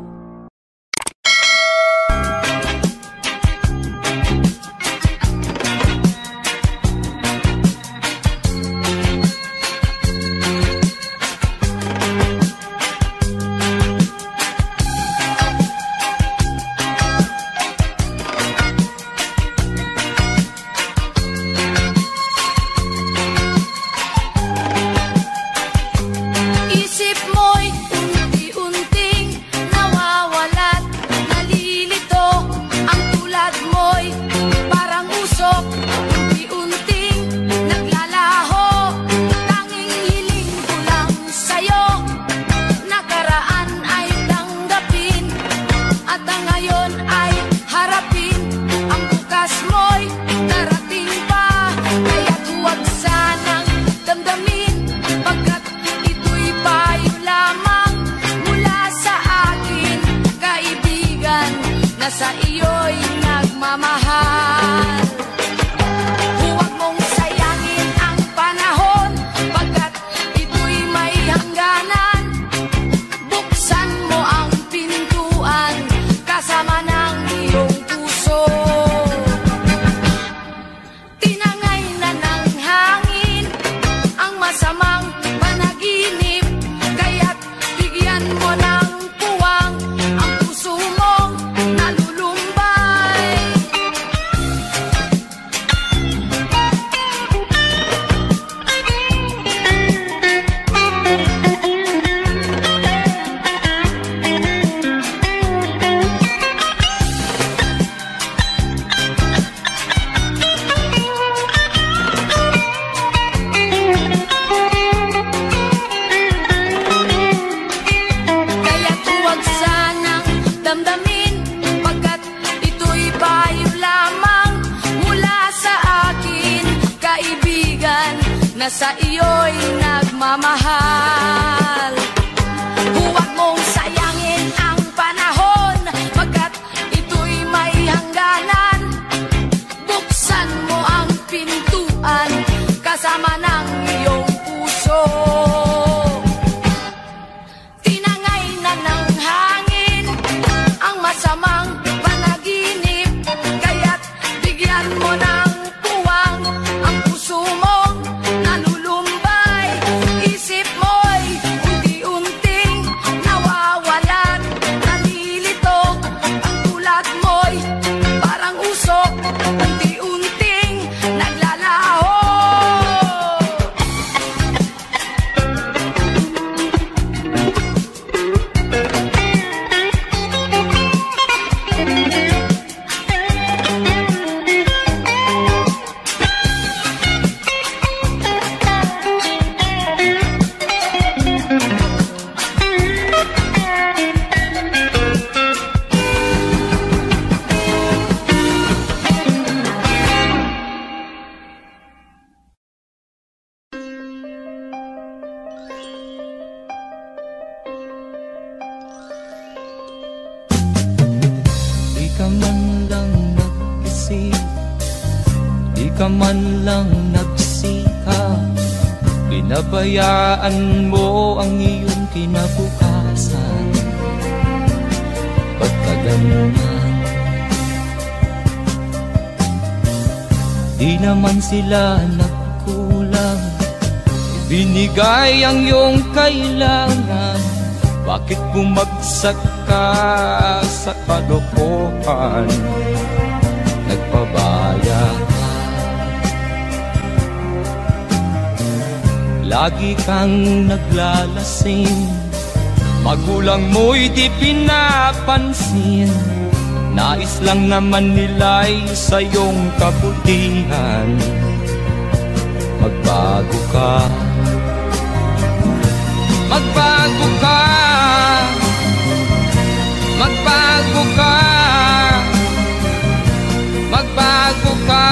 Isip mo'y unti-unting nawawalan, nalilito. Ang tulad mo'y parang usok, unti-unting naglalaho. Tanging hiling ko lang sa'yo, nakaraan ay tanggapin, at ang ngayon ay harapin. Ang bukas mo'y darating pa, kaya't huwag sanang damdamin, pagkat ito'y payo lamang mula sa akin, kaibigan, na sa iyo'y nagmamahal. Huwag mong sayangin ang panahon, pagkat ito'y may hangganan. Buksan mo ang pintuan, kasama ng iyong puso. Tinangay na ng hangin ang masamang panaginip, kaya't bigyan mo ng puwang ang puso mong nalulumbay. Kaya't huwag sanang damdamin, pagkat ito'y payo lamang mula sa akin, kaibigan, na sa iyo'y nagmamahal. Huwag mong sayangin ang panahon, pagkat ito'y may hangganan. Buksan mo ang pintuan, kasama ng iyong puso. Tinangay na ng hangin ang masamang panaginip, kaya't bigyan mo ng puwang ang puso mong nalulumbay. Isip mo ka man lang nagsikap, pinabayaan mo ang iyong kinabukasan. Pagkaganyan, di naman sila nagkulang, ibinigay ang iyong kailangan. Bakit bumagsak ka sa kalokohan? Nagpabaya ka, lagi kang naglalasing, magulang mo'y di pinapansin. Nais lang naman nila'y sa iyong kabutihan. Magbago ka, magbago ka, magbago ka, magbago ka.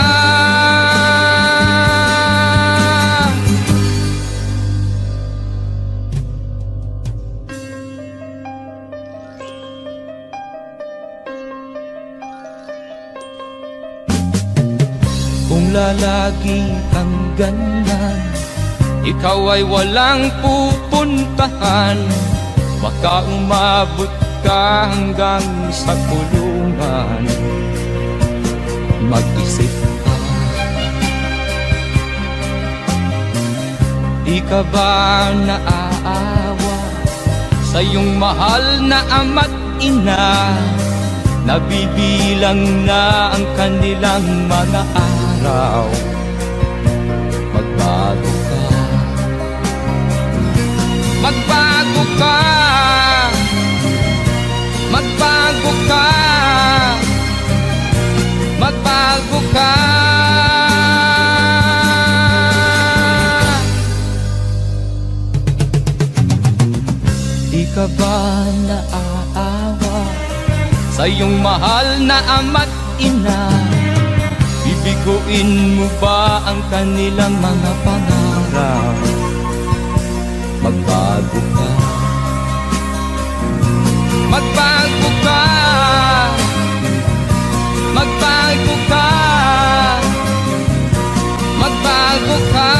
Kung lalagi kang ganyan, ikaw ay walang pupuntahan. Baka umabot ka hanggang sa kulungan. Mag-isip ka, di ka ba naaawa sa iyong mahal na ama't ina? Nabibilang na ang kanilang mga araw. Magbago ka, magbago ka, magbago ka, magbago ka. Di ka ba naaawa sa iyong mahal na ama't ina? Bibiguin mo ba ang kanilang mga pangarap? Magbago ka, magbago ka, magbago ka, magbago ka.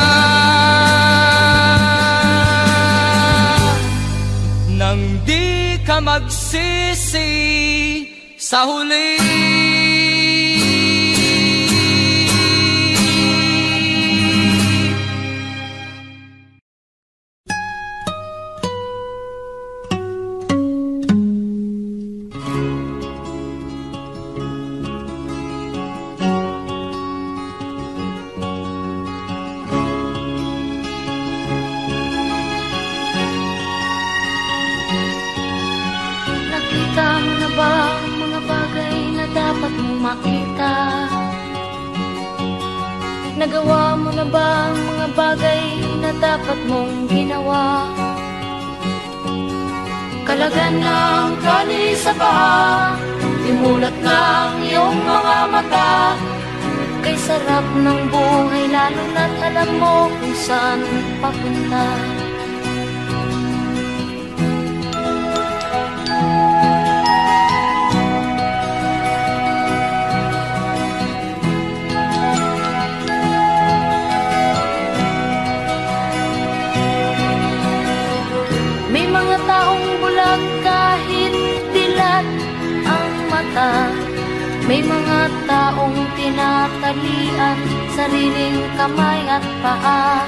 Nang di ka magsisi sa huli. Nagawa mo na ba ang mga bagay na dapat mong ginawa? Kalagan ng kani sa paa, imulat ng iyong mga mata. Kay sarap ng buhay lalo na't alam mo kung saan papunta. May mga taong tinatalian sariling kamay at paa.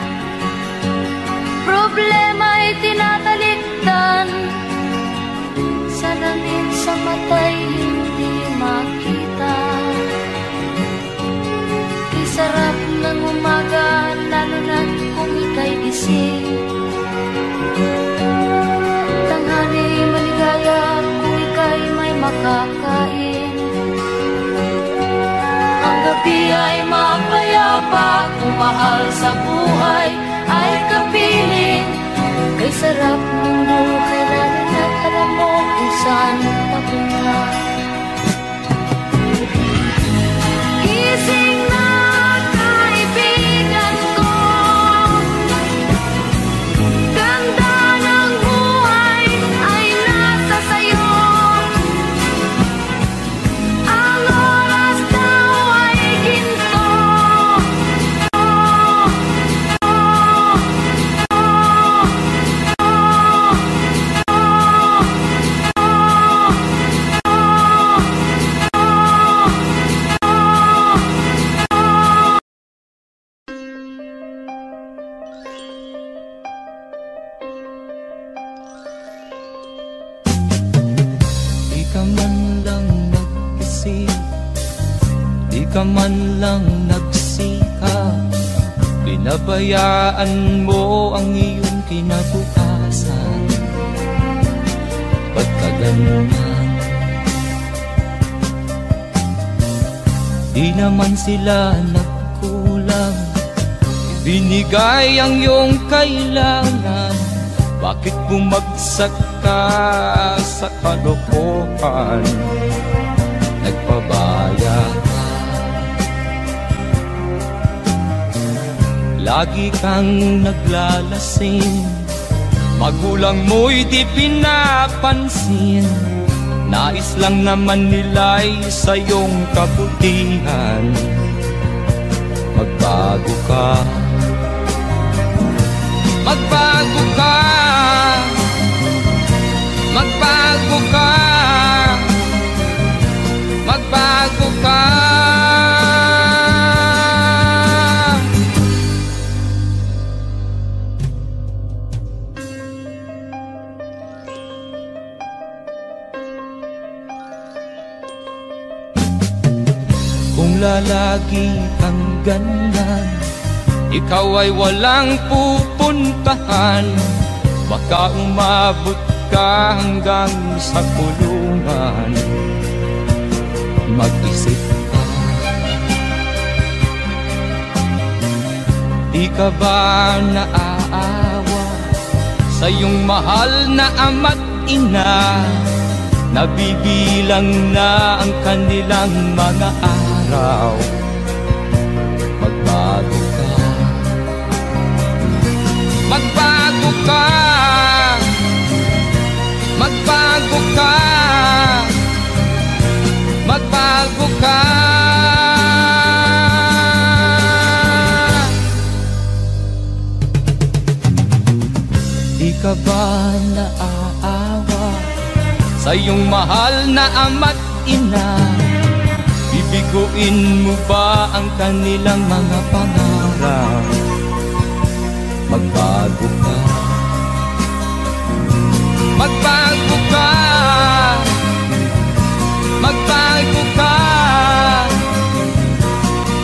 Problema'y tinatalikdan, salamin sa mata'y hindi makita. Isarap ng umaga, lalo na't kung ika'y gising. Tanghali maligaya kung ika'y may makakain. Ang gabi ay mapayapa, kung mahal sa buhay ay kapiling. Kay sarap ng buhay, lalo na't alam mo kung saan papunta. Gising na kaibigan ko, ganda ng buhay ay nasa sayo. Ang oras daw ay ginto, man lang nag-isip, di ka man lang nagsikap, pinabayaan mo ang iyong kinabukasan. Ba't ka ganyan? Di naman sila nagkulang, binigay ang iyong kailangan. Bakit bumagsak ka sa kalokohan? Nagpabaya ka, lagi kang naglalasing, magulang mo'y di pinapansin. Nais lang naman nila'y sa iyong kabutihan. Magbago ka, magbago ka, magbago ka, magbago ka. Kung lalagi kang ganyan, ikaw ay walang pupuntahan. Baka umabot ka hanggang sa kulungan. Mag-isip ka, di ka ba naaawa sa iyong mahal na ama't ina? Nabibilang na ang kanilang mga araw. Magbago ka, magbago ka, magbago ka, magbago ka. Di ka ba naaawa sa iyong mahal na ama't ina? Bibiguin mo ba ang kanilang mga pangarap? Magbago ka, magbago ka, magbago ka,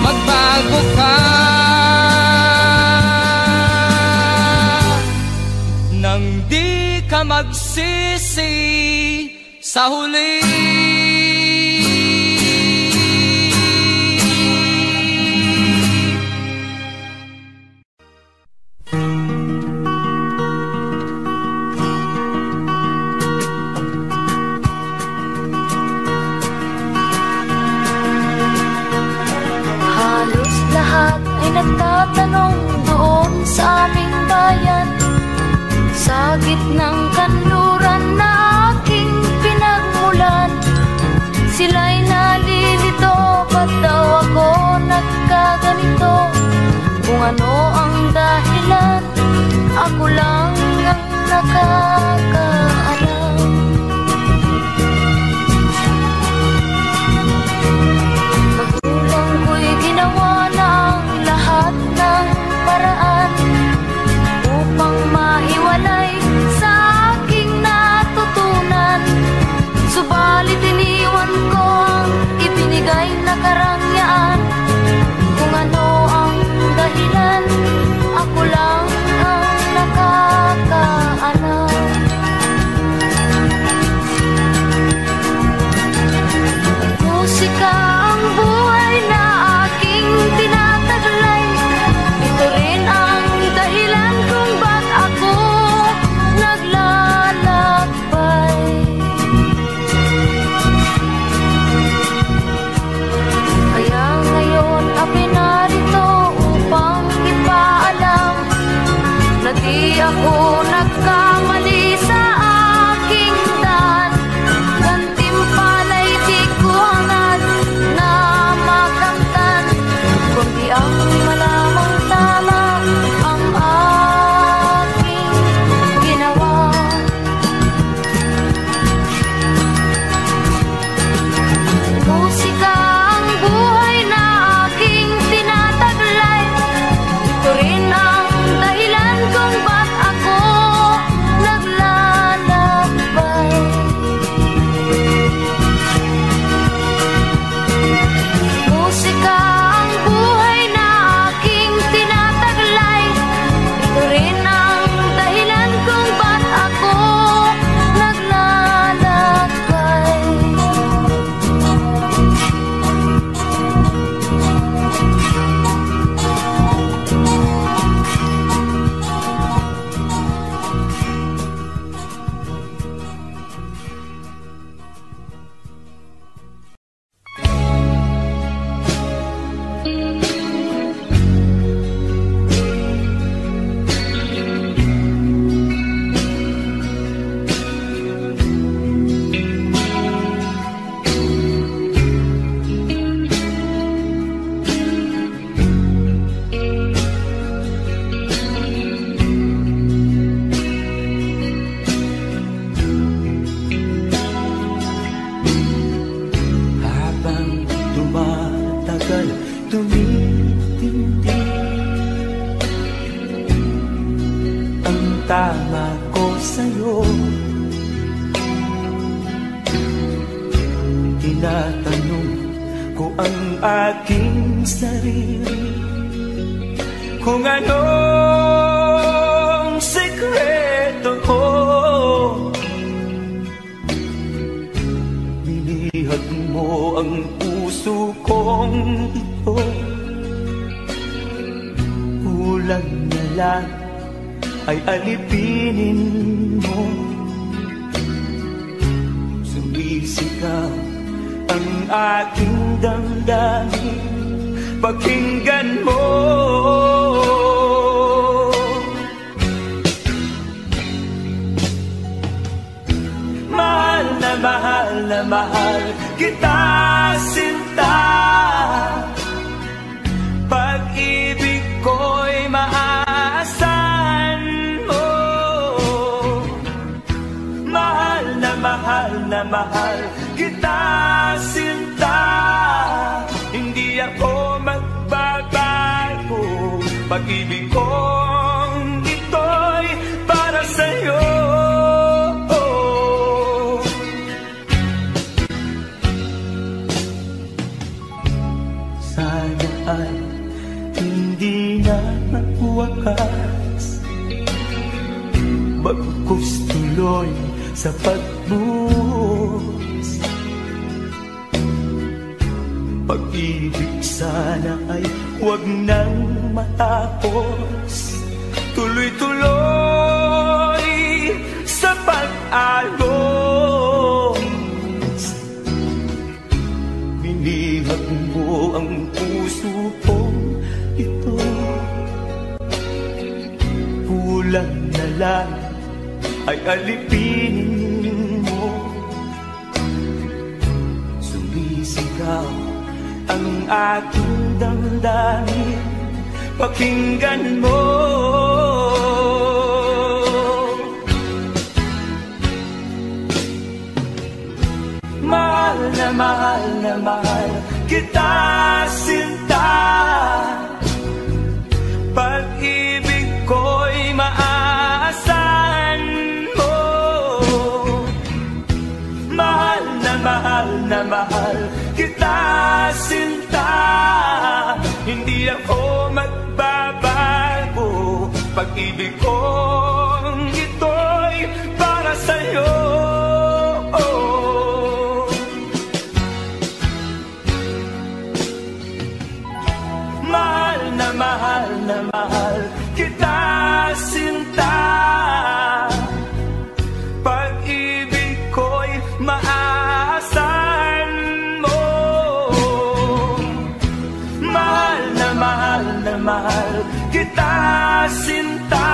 magbago ka. Nang di ka magsisi sa huli. Halos lahat ay nagtatanong doon sa aming bayan, sa gitnang kanluran na aking pinagmulan. Tinatanong ko ang aking sarili kung anong sekreto ko. Binihag mo ang puso kong ito, kulang na lang ay alipinin mo. Sumisigaw ang aking damdamin, pakinggan mo. Mahal na mahal na mahal kita, sinta. Pag-ibig ko'y maaasahan mo. Mahal na mahal na mahal kita, sinta. Hindi ako magbabago. Pag-ibig kong ito'y para sa'yo. Sana ay hindi na magwakas, bagkus tuloy sa pagbuhos. Pag-ibig sana ay huwag nang matapos, tuloy-tuloy sa pag-agos. Binihag mo ang puso kong ito, kulang na lang ay alipinin mo. Sumisigaw ang aking damdamin, pakinggan mo. Mahal na mahal na mahal kita, sinta. Pag-ibig ko'y maaasahan mo. Mahal na mahal na mahal kita, sinta. Hindi ako magbabago. Pag-ibig kong ito'y para sa'yo. Mahal na mahal na mahal kita, sinta. Pag-ibig ko'y maaasahan mo. Mahal na mahal kita, sinta.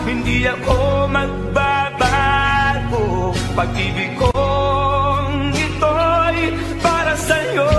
Hindi ako magbabago. Pag-ibig kong ito'y para sa'yo.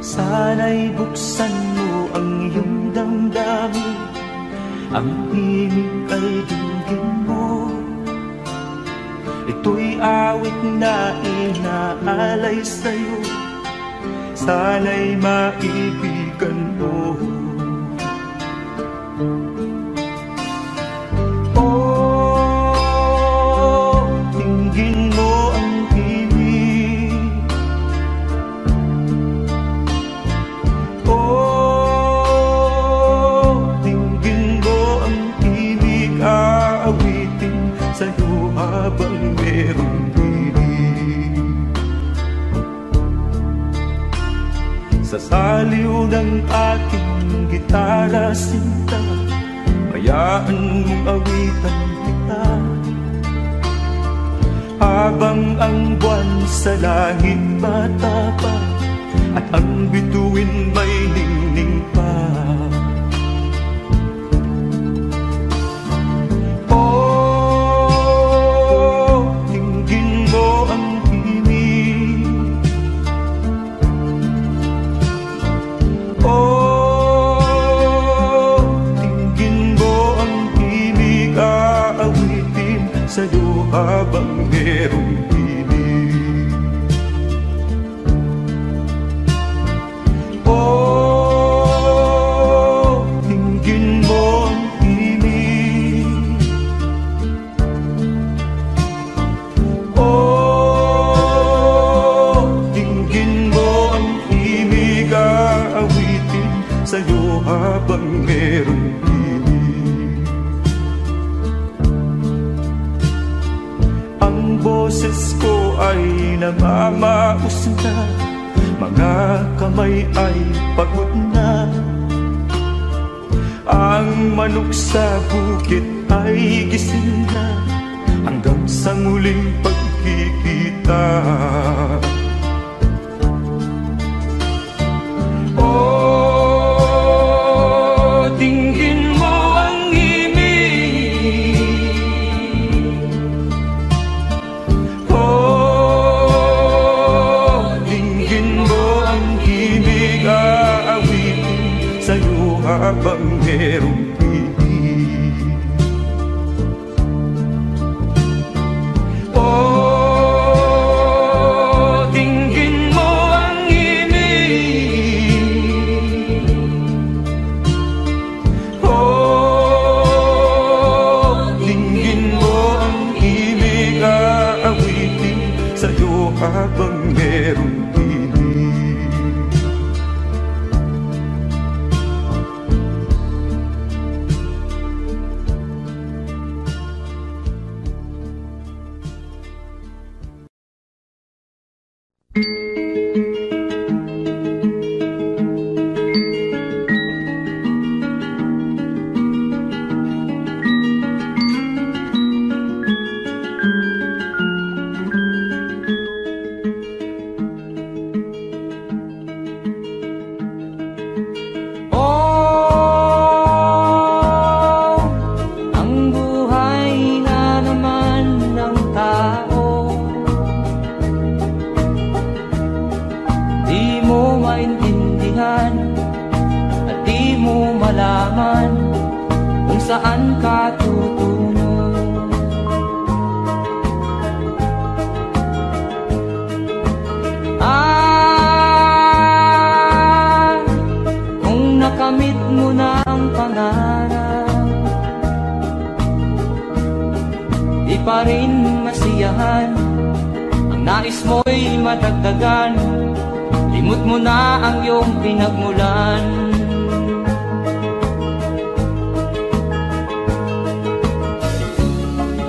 Sana'y buksan mo ang iyong damdamin, ang himig ay dinggin mo. Ito'y awit na inaalay sa'yo, sana'y maibigan mo. Sa'yo habang merong piling. Sa saliw ng aking gitara sinta, hayaan mong awitan kita. Habang ang buwan sa langit matapa at ang bituin may ningning pa. Oh, tingin mo ang himig. Oh, tingin mo ang himig, aawitin sa'yo habang merong piling. Oh, tingin mo ang himig. Oh, tingin mo ang himig, aawitin sa'yo habang merong piling. Ang boses ko ay namamaos na, mga kamay ay pagod na. Ang manok sa bukid ay gising na, hanggang sa muling pagkikita. Oh, tingin mo ang himig. Oh, tingin mo ang himig, aawitin sa'yo habang merong piling. Oh, tingin mo ang himig. Oh, tingin mo ang himig, aawitin sa'yo habang merong piling. Oh, ang buhay na naman ng tao, di mo maintindihan at di mo malaman kung saan ka tutungo. Kung nakamit mo na ang pangarap, di pa rin masiyahan ang nais mo'y madagdagan. Limot mo na ang iyong pinagmulan.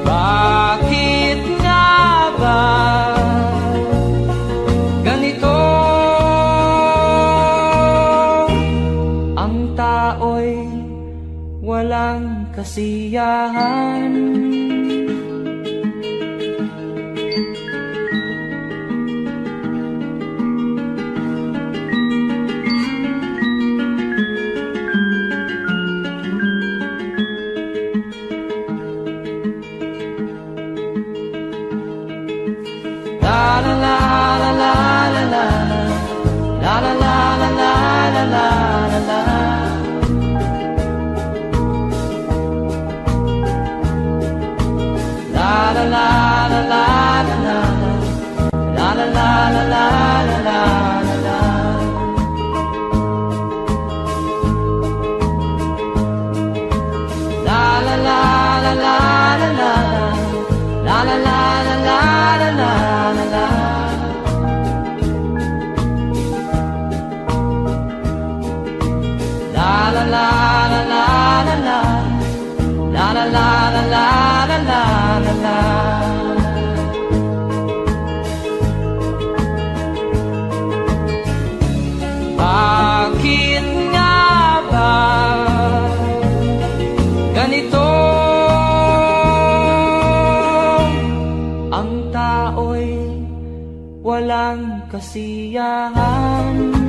Bakit nga ba ganito? Ang tao'y walang kasiyahan. La la la la la la la la la la la la la la la. La la la la la la la la la la la la la la. La la la la la la la la la la la la la la. La la la la la la la la la la la la la la. ng kasiyahan.